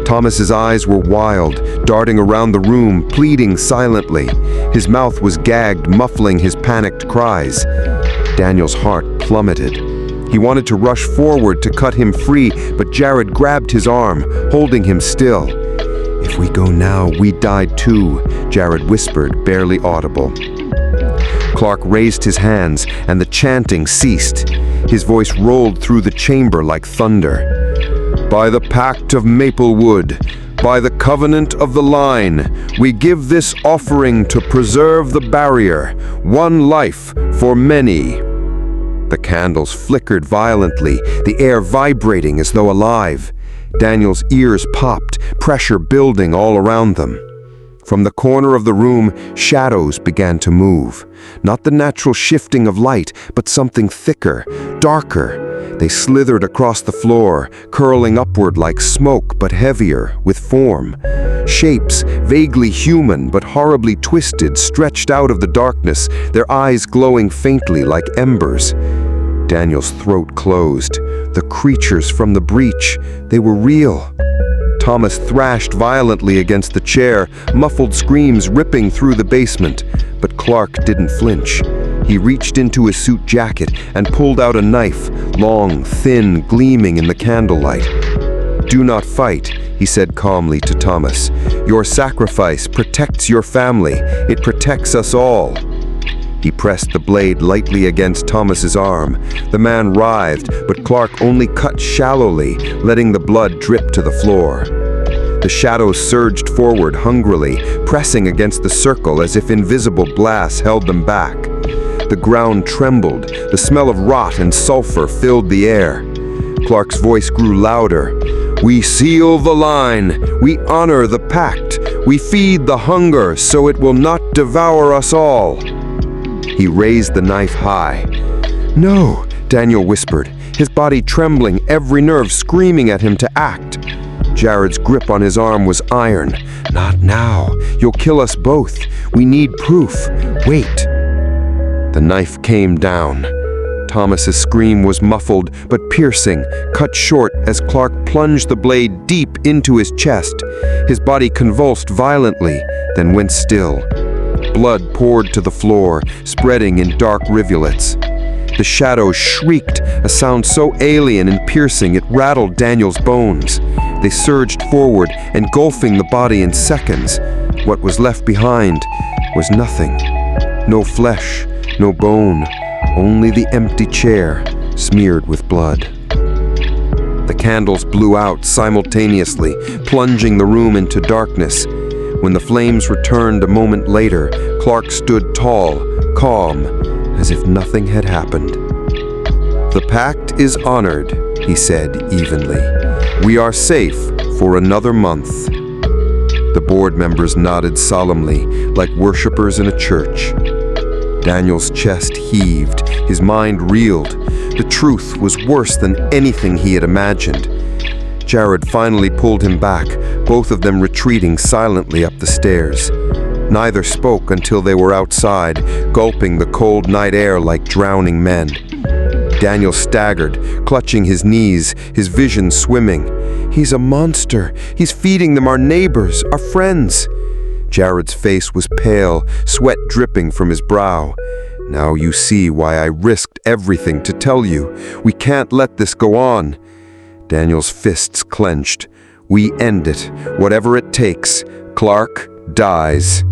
Speaker 7: Thomas's eyes were wild, darting around the room, pleading silently. His mouth was gagged, muffling his panicked cries. Daniel's heart plummeted. He wanted to rush forward to cut him free, but Jared grabbed his arm, holding him still. "If we go now, we die too," Jared whispered, barely audible. Clark raised his hands, and the chanting ceased. His voice rolled through the chamber like thunder. "By the pact of Maplewood, by the covenant of the line, we give this offering to preserve the barrier, one life for many." The candles flickered violently, the air vibrating as though alive. Daniel's ears popped, pressure building all around them. From the corner of the room, shadows began to move. Not the natural shifting of light, but something thicker, darker. They slithered across the floor, curling upward like smoke, but heavier, with form. Shapes, vaguely human but horribly twisted, stretched out of the darkness, their eyes glowing faintly like embers.
Speaker 1: Daniel's throat closed. The creatures from the breach, they were real. Thomas thrashed violently against the chair, muffled screams ripping through the basement. But Clark didn't flinch. He reached into his suit jacket and pulled out a knife, long, thin, gleaming in the candlelight. "Do not fight," he said calmly to Thomas. "Your sacrifice protects your family. It protects us all." He pressed the blade lightly against Thomas's arm. The man writhed, but Clark only cut shallowly, letting the blood drip to the floor. The shadows surged forward hungrily, pressing against the circle as if invisible glass held them back. The ground trembled. The smell of rot and sulfur filled the air. Clark's voice grew louder. "We seal the line. We honor the pact. We feed the hunger so it will not devour us all." He raised the knife high. "No," Daniel whispered, his body trembling, every nerve screaming at him to act. Jared's grip on his arm was iron. "Not now. You'll kill us both. We need proof. Wait." The knife came down. Thomas's scream was muffled but piercing, cut short as Clark plunged the blade deep into his chest. His body convulsed violently, then went still. Blood poured to the floor, spreading in dark rivulets. The shadows shrieked, a sound so alien and piercing it rattled Daniel's bones. They surged forward, engulfing the body in seconds. What was left behind was nothing. No flesh, no bone, only the empty chair, smeared with blood. The candles blew out simultaneously, plunging the room into darkness. When the flames returned a moment later, Clark stood tall, calm, as if nothing had happened. "The pact is honored," he said evenly. "We are safe for another month." The board members nodded solemnly, like worshippers in a church. Daniel's chest heaved, his mind reeled. The truth was worse than anything he had imagined. Jared finally pulled him back, both of them retreating silently up the stairs. Neither spoke until they were outside, gulping the cold night air like drowning men. Daniel staggered, clutching his knees, his vision swimming. "He's a monster. He's feeding them our neighbors, our friends." Jared's face was pale, sweat dripping from his brow. "Now you see why I risked everything to tell you. We can't let this go on." Daniel's fists clenched. "We end it, whatever it takes. Clark dies."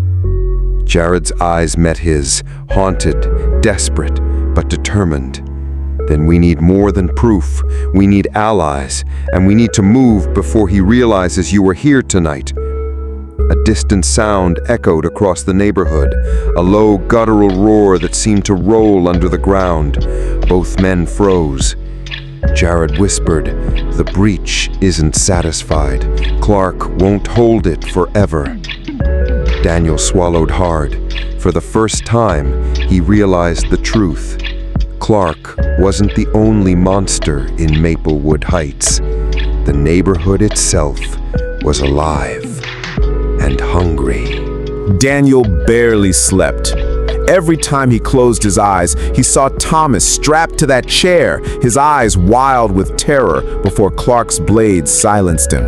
Speaker 1: Jared's eyes met his, haunted, desperate, but determined. "Then we need more than proof. We need allies, and we need to move before he realizes you were here tonight." A distant sound echoed across the neighborhood, a low guttural roar that seemed to roll under the ground. Both men froze. Jared whispered, "The breach isn't satisfied. Clark won't hold it forever." Daniel swallowed hard. For the first time, he realized the truth. Clark wasn't the only monster in Maplewood Heights. The neighborhood itself was alive and hungry.
Speaker 6: Daniel barely slept. Every time he closed his eyes, he saw Thomas strapped to that chair, his eyes wild with terror before Clark's blade silenced him.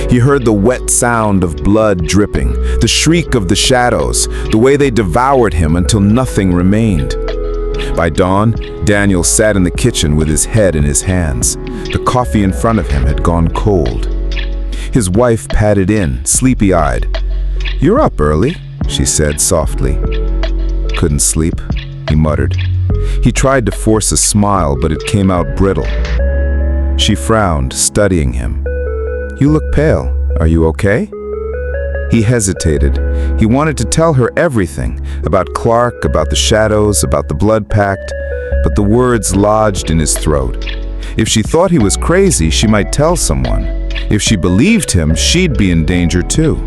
Speaker 6: He heard the wet sound of blood dripping, the shriek of the shadows, the way they devoured him until nothing remained. By dawn, Daniel sat in the kitchen with his head in his hands. The coffee in front of him had gone cold. His wife padded in, sleepy-eyed. "You're up early," she said softly. "Couldn't sleep," he muttered. He tried to force a smile, but it came out brittle. She frowned, studying him. "You look pale. Are you okay?" He hesitated. He wanted to tell her everything, about Clark, about the shadows, about the blood pact, but the words lodged in his throat. If she thought he was crazy, she might tell someone. If she believed him, she'd be in danger too.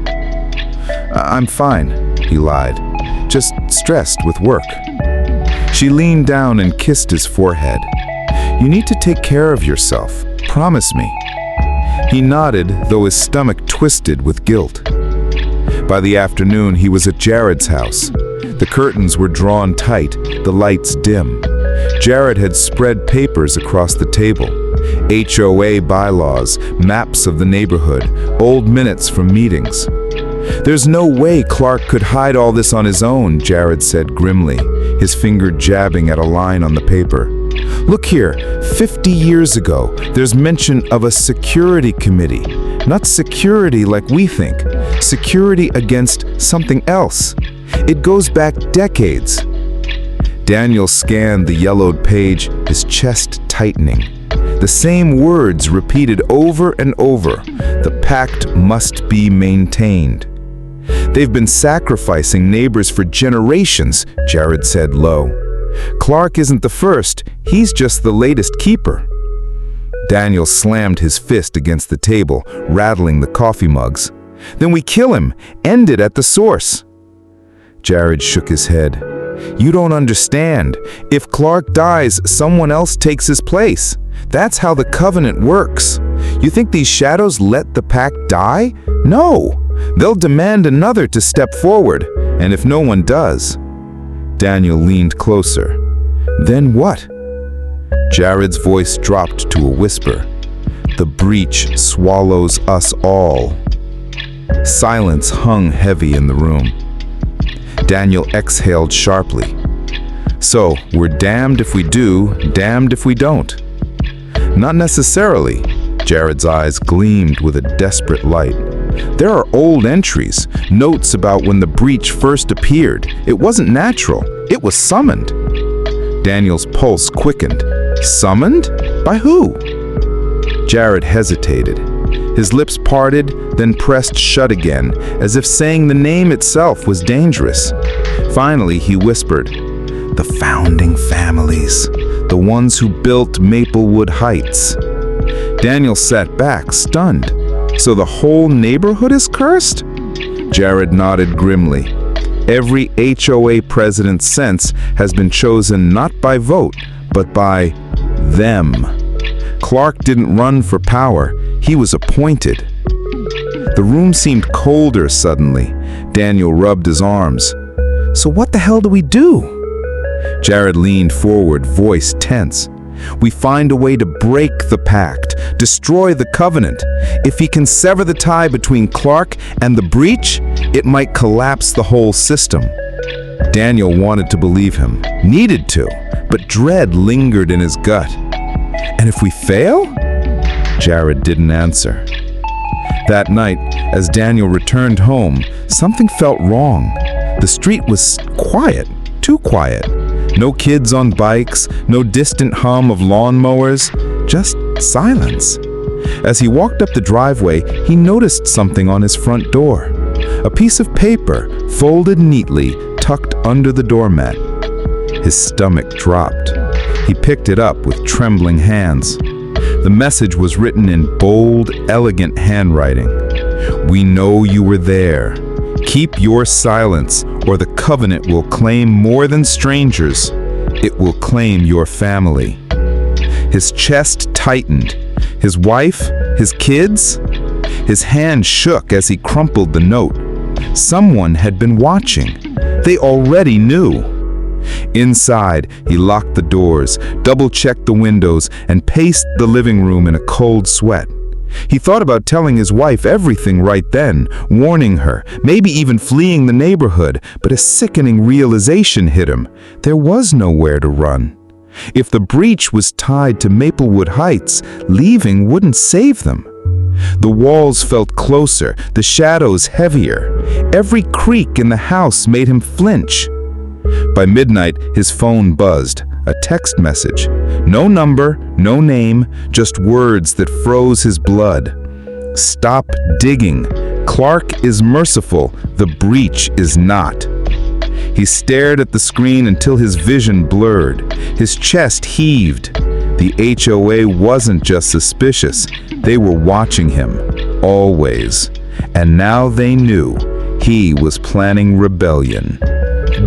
Speaker 6: "I'm fine," he lied. "Just stressed with work." She leaned down and kissed his forehead. "You need to take care of yourself. Promise me." He nodded, though his stomach twisted with guilt. By the afternoon, he was at Jared's house. The curtains were drawn tight, the lights dim.
Speaker 1: Jared had spread papers across the table. HOA bylaws, maps of the neighborhood, old minutes from meetings. "There's no way Clark could hide all this on his own," Jared said grimly, his finger jabbing at a line on the paper. "Look here, 50 years ago, there's mention of a security committee. Not security like we think. Security against something else. It goes back decades." Daniel scanned the yellowed page, his chest tightening. The same words repeated over and over. The pact must be maintained. "They've been sacrificing neighbors for generations," Jared said low. "Clark isn't the first, he's just the latest keeper." Daniel slammed his fist against the table, rattling the coffee mugs. "Then we kill him, end it at the source." Jared shook his head. "You don't understand. If Clark dies, someone else takes his place. That's how the covenant works. You think these shadows let the pact die? No. They'll demand another to step forward, and if no one does..." Daniel leaned closer. "Then what?" Jared's voice dropped to a whisper. "The breach swallows us all." Silence hung heavy in the room. Daniel exhaled sharply. "So, we're damned if we do, damned if we don't." "Not necessarily." Jared's eyes gleamed with a desperate light. "There are old entries, notes about when the breach first appeared. It wasn't natural, it was summoned." Daniel's pulse quickened. "Summoned? By who?" Jared hesitated. His lips parted, then pressed shut again, as if saying the name itself was dangerous. Finally, he whispered, "The founding families, the ones who built Maplewood Heights." Daniel sat back, stunned. "So the whole neighborhood is cursed?" Jared nodded grimly. "Every HOA president since has been chosen not by vote, but by them. Clark didn't run for power, he was appointed." The room seemed colder suddenly. Daniel rubbed his arms. "So what the hell do we do?" Jared leaned forward, voice tense. "We find a way to break the pact, destroy the covenant. If he can sever the tie between Clark and the breach, it might collapse the whole system." Daniel wanted to believe him, needed to, but dread lingered in his gut. "And if we fail?" Jared didn't answer. That night, as Daniel returned home, something felt wrong. The street was quiet, too quiet. No kids on bikes, no distant hum of lawnmowers, just silence. As he walked up the driveway, he noticed something on his front door. A piece of paper, folded neatly, tucked under the doormat. His stomach dropped. He picked it up with trembling hands. The message was written in bold, elegant handwriting. "We know you were there. Keep your silence, or the covenant will claim more than strangers. It will claim your family." His chest tightened. His wife? His kids? His hand shook as he crumpled the note. Someone had been watching. They already knew. Inside, he locked the doors, double-checked the windows, and paced the living room in a cold sweat. He thought about telling his wife everything right then, warning her, maybe even fleeing the neighborhood, but a sickening realization hit him. There was nowhere to run. If the breach was tied to Maplewood Heights, leaving wouldn't save them. The walls felt closer, the shadows heavier. Every creak in the house made him flinch. By midnight, his phone buzzed. A text message. No number, no name, just words that froze his blood. "Stop digging. Clark is merciful. The breach is not." He stared at the screen until his vision blurred. His chest heaved. The HOA wasn't just suspicious. They were watching him. Always. And now they knew. He was planning rebellion.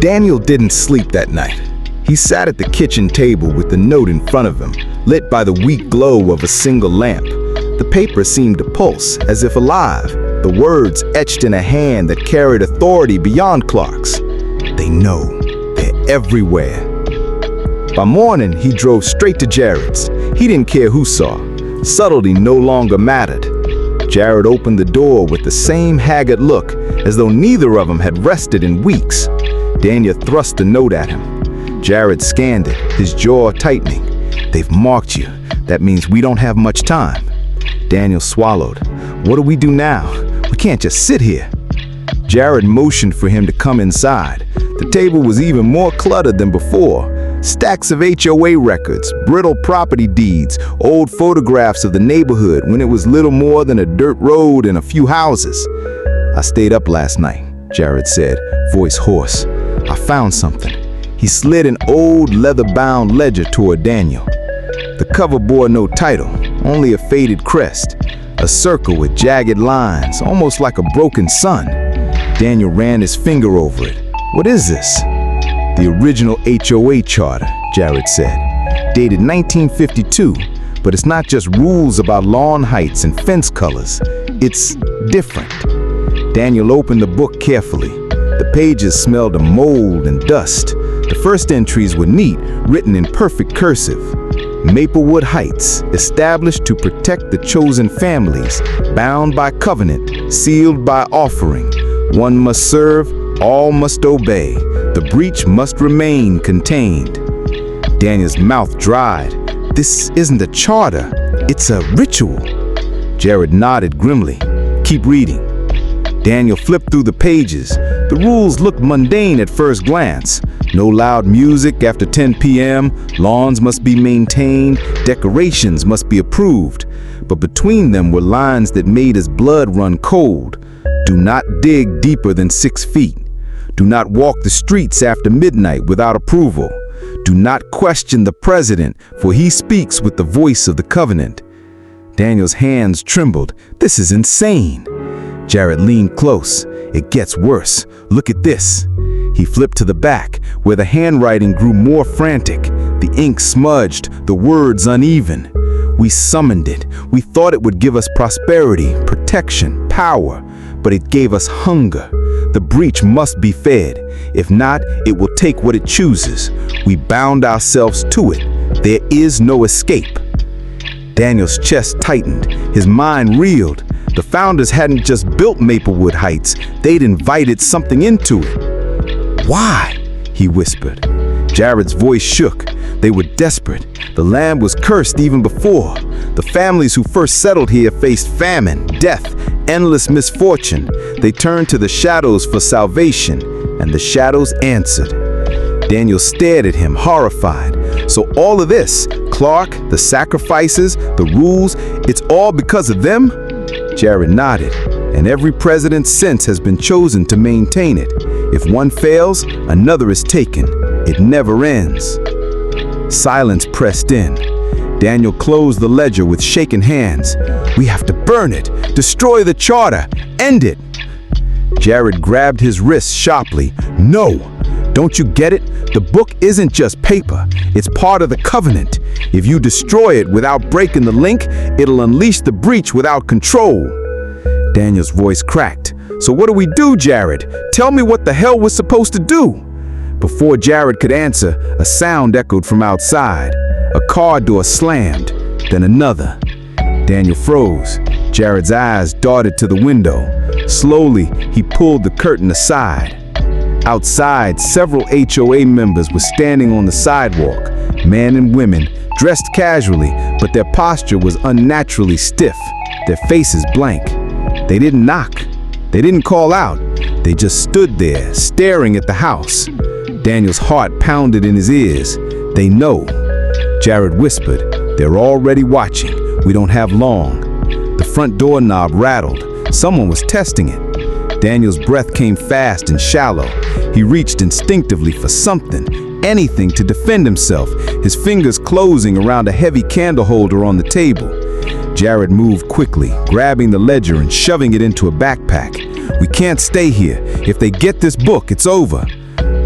Speaker 8: Daniel didn't sleep that night. He sat at the kitchen table with the note in front of him, lit by the weak glow of a single lamp. The paper seemed to pulse, as if alive, the words etched in a hand that carried authority beyond Clark's. "They know. They're everywhere." By morning, he drove straight to Jared's. He didn't care who saw. Subtlety no longer mattered. Jared opened the door with the same haggard look, as though neither of them had rested in weeks. Daniel thrust the note at him. Jared scanned it, his jaw tightening. "They've marked you. That means we don't have much time." Daniel swallowed. "What do we do now? We can't just sit here." Jared motioned for him to come inside. The table was even more cluttered than before. Stacks of HOA records, brittle property deeds, old photographs of the neighborhood when it was little more than a dirt road and a few houses. "I stayed up last night," Jared said, voice hoarse. "I found something." He slid an old leather-bound ledger toward Daniel. The cover bore no title, only a faded crest, a circle with jagged lines, almost like a broken sun. Daniel ran his finger over it. "What is this?" "The original HOA charter," Jared said. "Dated 1952, but it's not just rules about lawn heights and fence colors. It's different." Daniel opened the book carefully. The pages smelled of mold and dust. The first entries were neat, written in perfect cursive. "Maplewood Heights, established to protect the chosen families, bound by covenant, sealed by offering. One must serve, all must obey. The breach must remain contained." Daniel's mouth dried. "This isn't a charter, it's a ritual." Jared nodded grimly. "Keep reading." Daniel flipped through the pages. The rules looked mundane at first glance. No loud music after 10 p.m., lawns must be maintained, decorations must be approved. But between them were lines that made his blood run cold. "Do not dig deeper than 6 feet. Do not walk the streets after midnight without approval. Do not question the president, for he speaks with the voice of the covenant." Daniel's hands trembled. "This is insane." Jared leaned close. "It gets worse. Look at this." He flipped to the back, where the handwriting grew more frantic. The ink smudged, the words uneven. "We summoned it. We thought it would give us prosperity, protection, power, but it gave us hunger. The breach must be fed. If not, it will take what it chooses. We bound ourselves to it. There is no escape." Daniel's chest tightened. His mind reeled. The founders hadn't just built Maplewood Heights, they'd invited something into it. "Why?" he whispered. Jared's voice shook. They were desperate. The land was cursed even before. The families who first settled here faced famine, death, endless misfortune. They turned to the shadows for salvation, and the shadows answered. Daniel stared at him, horrified. "So all of this, Clark, the sacrifices, the rules, it's all because of them?" Jared nodded. "And every president since has been chosen to maintain it. If one fails, another is taken. It never ends." Silence pressed in. Daniel closed the ledger with shaking hands. "We have to burn it, destroy the charter, end it." Jared grabbed his wrist sharply. "No! Don't you get it? The book isn't just paper. It's part of the covenant. If you destroy it without breaking the link, it'll unleash the breach without control." Daniel's voice cracked. "So what do we do, Jared? Tell me what the hell we're supposed to do." Before Jared could answer, a sound echoed from outside. A car door slammed, then another. Daniel froze. Jared's eyes darted to the window. Slowly, he pulled the curtain aside. Outside, several HOA members were standing on the sidewalk, men and women, dressed casually, but their posture was unnaturally stiff, their faces blank. They didn't knock. They didn't call out. They just stood there, staring at the house. Daniel's heart pounded in his ears. "They know." Jared whispered, "They're already watching. We don't have long." The front door knob rattled. Someone was testing it. Daniel's breath came fast and shallow. He reached instinctively for something, anything to defend himself, his fingers closing around a heavy candle holder on the table. Jared moved quickly, grabbing the ledger and shoving it into a backpack. "We can't stay here. If they get this book, it's over."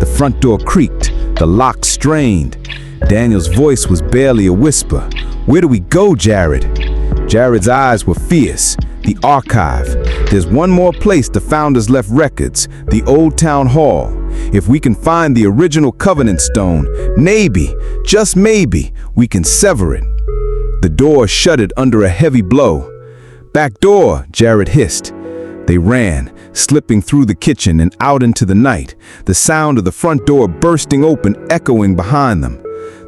Speaker 8: The front door creaked. The lock strained. Daniel's voice was barely a whisper. "Where do we go, Jared?" Jared's eyes were fierce. "The archive. There's one more place the founders left records, the old town hall. If we can find the original covenant stone, maybe, just maybe, we can sever it. The door shuttered under a heavy blow. "Back door," Jared hissed. They ran, slipping through the kitchen and out into the night, the sound of the front door bursting open echoing behind them.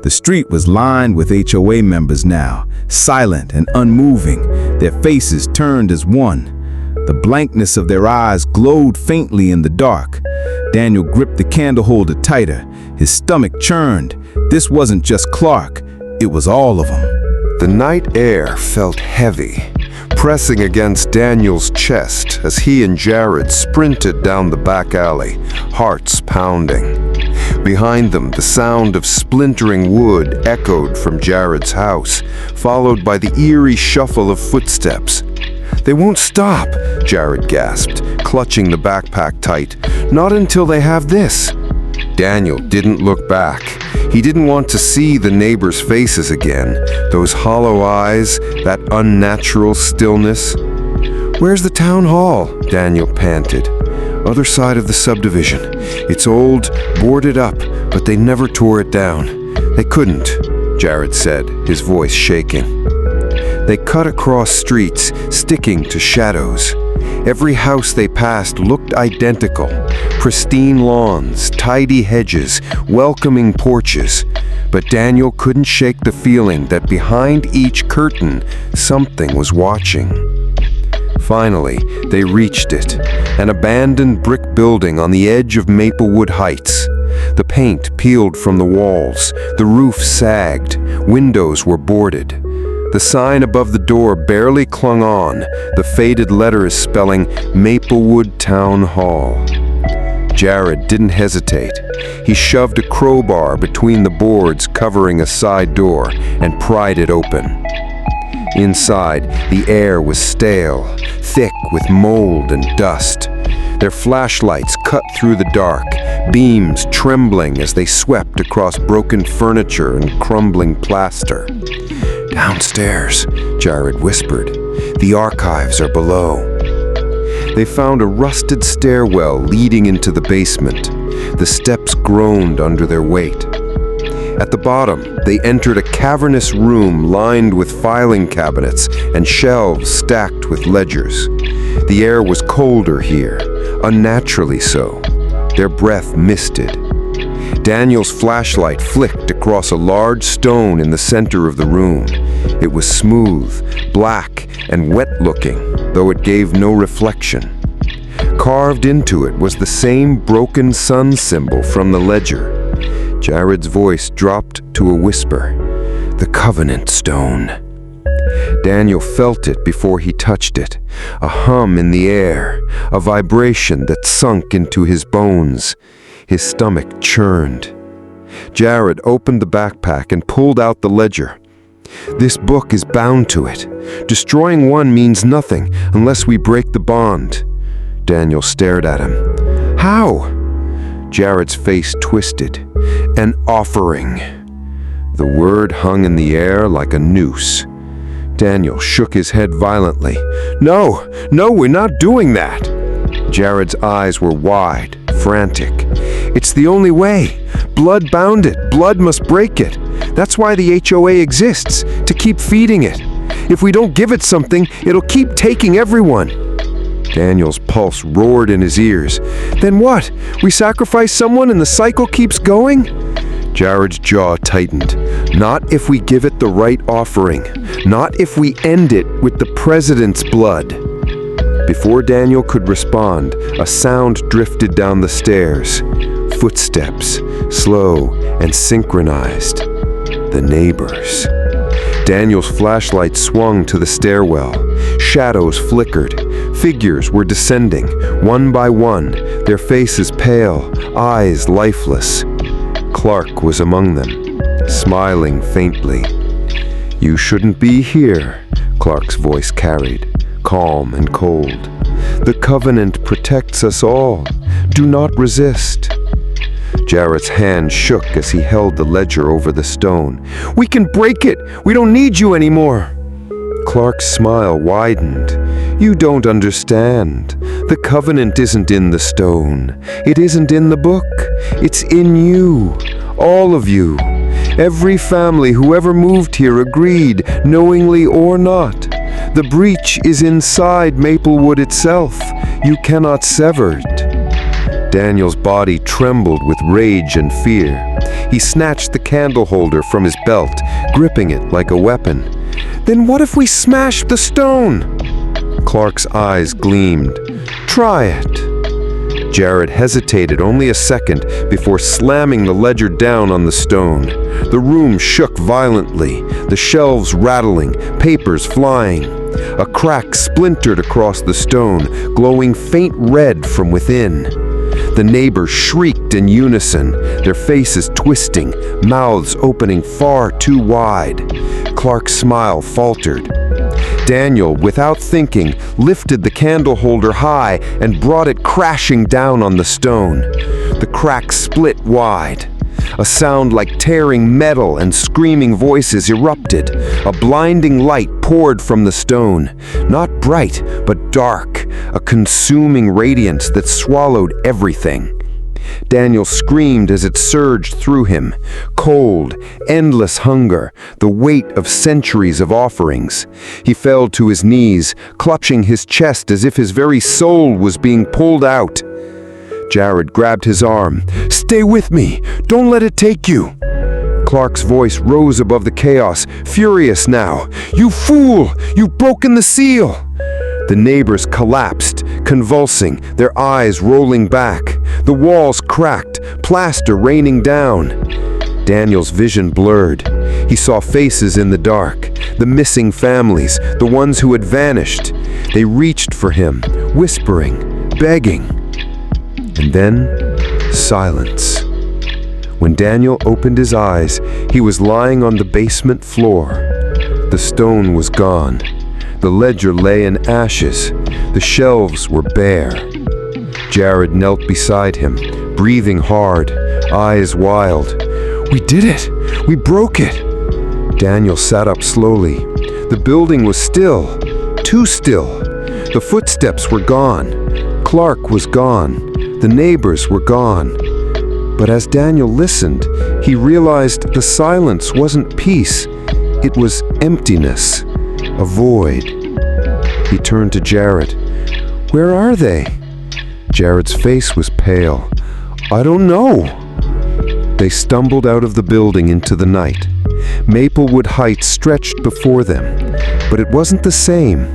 Speaker 8: The street was lined with HOA members now, silent and unmoving, their faces turned as one. The blankness of their eyes glowed faintly in the dark. Daniel gripped the candle holder tighter. His stomach churned. This wasn't just Clark, it was all of them.
Speaker 1: The night air felt heavy, pressing against Daniel's chest as he and Jared sprinted down the back alley, hearts pounding. Behind them, the sound of splintering wood echoed from Jared's house, followed by the eerie shuffle of footsteps. "They won't stop," Jared gasped, clutching the backpack tight. "Not until they have this." Daniel didn't look back. He didn't want to see the neighbors' faces again, those hollow eyes, that unnatural stillness. "Where's the town hall?" Daniel panted. "Other side of the subdivision. It's old, boarded up, but they never tore it down." "They couldn't," Jared said, his voice shaking. They cut across streets, sticking to shadows. Every house they passed looked identical. Pristine lawns, tidy hedges, welcoming porches. But Daniel couldn't shake the feeling that behind each curtain, something was watching. Finally, they reached it, an abandoned brick building on the edge of Maplewood Heights. The paint peeled from the walls, the roof sagged, windows were boarded. The sign above the door barely clung on, the faded letters spelling Maplewood Town Hall. Jared didn't hesitate. He shoved a crowbar between the boards covering a side door and pried it open. Inside, the air was stale, thick with mold and dust. Their flashlights cut through the dark, beams trembling as they swept across broken furniture and crumbling plaster. "Downstairs," Jared whispered. "The archives are below." They found a rusted stairwell leading into the basement. The steps groaned under their weight. At the bottom, they entered a cavernous room lined with filing cabinets and shelves stacked with ledgers. The air was colder here, unnaturally so. Their breath misted. Daniel's flashlight flicked across a large stone in the center of the room. It was smooth, black, and wet-looking, though it gave no reflection. Carved into it was the same broken sun symbol from the ledger. Jared's voice dropped to a whisper. "The Covenant Stone." Daniel felt it before he touched it, a hum in the air, a vibration that sunk into his bones. His stomach churned. Jared opened the backpack and pulled out the ledger. "This book is bound to it. Destroying one means nothing unless we break the bond." Daniel stared at him. "How?" Jared's face twisted. "An offering." The word hung in the air like a noose. Daniel shook his head violently. No, we're not doing that." Jared's eyes were wide, frantic. "It's the only way. Blood bound it. Blood must break it. That's why the HOA exists, to keep feeding it. If we don't give it something, it'll keep taking everyone." Daniel's pulse roared in his ears. "Then what? We sacrifice someone and the cycle keeps going?" Jared's jaw tightened. "Not if we give it the right offering. Not if we end it with the president's blood." Before Daniel could respond, a sound drifted down the stairs. Footsteps, slow and synchronized. The neighbors. Daniel's flashlight swung to the stairwell. Shadows flickered. Figures were descending, one by one, their faces pale, eyes lifeless. Clark was among them, smiling faintly. "You shouldn't be here," Clark's voice carried, calm and cold. "The covenant protects us all. Do not resist." Jared's hand shook as he held the ledger over the stone. "We can break it! We don't need you anymore!" Clark's smile widened. You don't understand. The covenant isn't in the stone. It isn't in the book. It's in you. All of you. Every family who ever moved here agreed, knowingly or not. The breach is inside Maplewood itself. You cannot sever it. Daniel's body trembled with rage and fear. He snatched the candle holder from his belt, gripping it like a weapon. Then what if we smash the stone? Clark's eyes gleamed. Try it. Jared hesitated only a second before slamming the ledger down on the stone. The room shook violently, the shelves rattling, papers flying. A crack splintered across the stone, glowing faint red from within. The neighbors shrieked in unison, their faces twisting, mouths opening far too wide. Clark's smile faltered. Daniel, without thinking, lifted the candle holder high and brought it crashing down on the stone. The crack split wide. A sound like tearing metal and screaming voices erupted. A blinding light poured from the stone. Not bright, but dark, a consuming radiance that swallowed everything. Daniel screamed as it surged through him. Cold, endless hunger, the weight of centuries of offerings. He fell to his knees, clutching his chest as if his very soul was being pulled out. Jared grabbed his arm. "Stay with me! Don't let it take you!" Clark's voice rose above the chaos, furious now. "You fool! You've broken the seal!" The neighbors collapsed, convulsing, their eyes rolling back. The walls cracked, plaster raining down. Daniel's vision blurred. He saw faces in the dark, the missing families, the ones who had vanished. They reached for him, whispering, begging. And then, silence. When Daniel opened his eyes, he was lying on the basement floor. The stone was gone. The ledger lay in ashes. The shelves were bare. Jared knelt beside him, breathing hard, eyes wild. "We did it! We broke it!" Daniel sat up slowly. The building was still, too still. The footsteps were gone. Clark was gone. The neighbors were gone. But as Daniel listened, he realized the silence wasn't peace. It was emptiness, a void. He turned to Jared. "Where are they?" Jared's face was pale. "I don't know." They stumbled out of the building into the night. Maplewood Heights stretched before them, but it wasn't the same.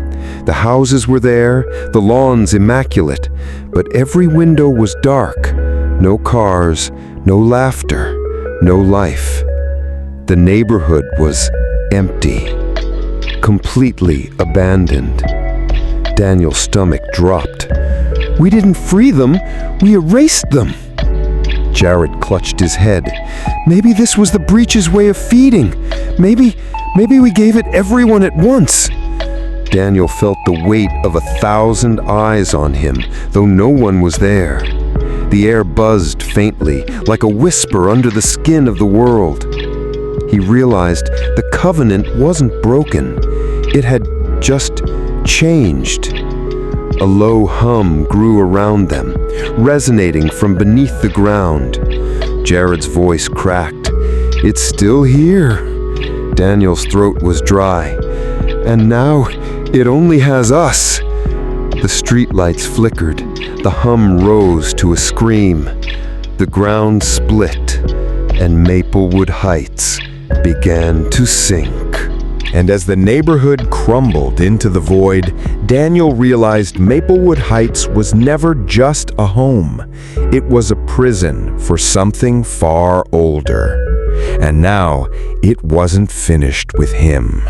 Speaker 1: The houses were there, the lawns immaculate, but every window was dark. No cars, no laughter, no life. The neighborhood was empty, completely abandoned. Daniel's stomach dropped. "We didn't free them, we erased them." Jared clutched his head. "Maybe this was the breach's way of feeding. Maybe we gave it everyone at once." Daniel felt the weight of 1,000 eyes on him, though no one was there. The air buzzed faintly, like a whisper under the skin of the world. He realized the covenant wasn't broken. It had just changed. A low hum grew around them, resonating from beneath the ground. Jared's voice cracked. "It's still here." Daniel's throat was dry. "And now it only has us." The streetlights flickered. The hum rose to a scream. The ground split, and Maplewood Heights began to sink. And as the neighborhood crumbled into the void, Daniel realized Maplewood Heights was never just a home. It was a prison for something far older. And now, it wasn't finished with him.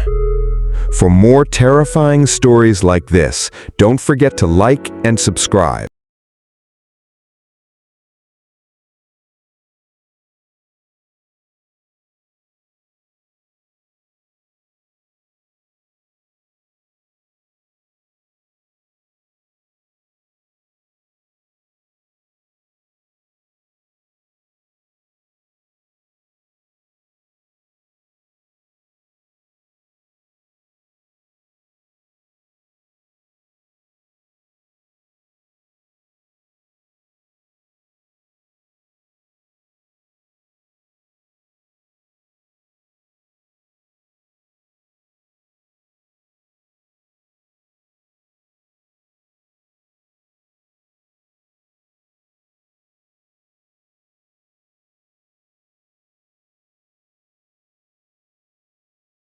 Speaker 1: For more terrifying stories like this, don't forget to like and subscribe.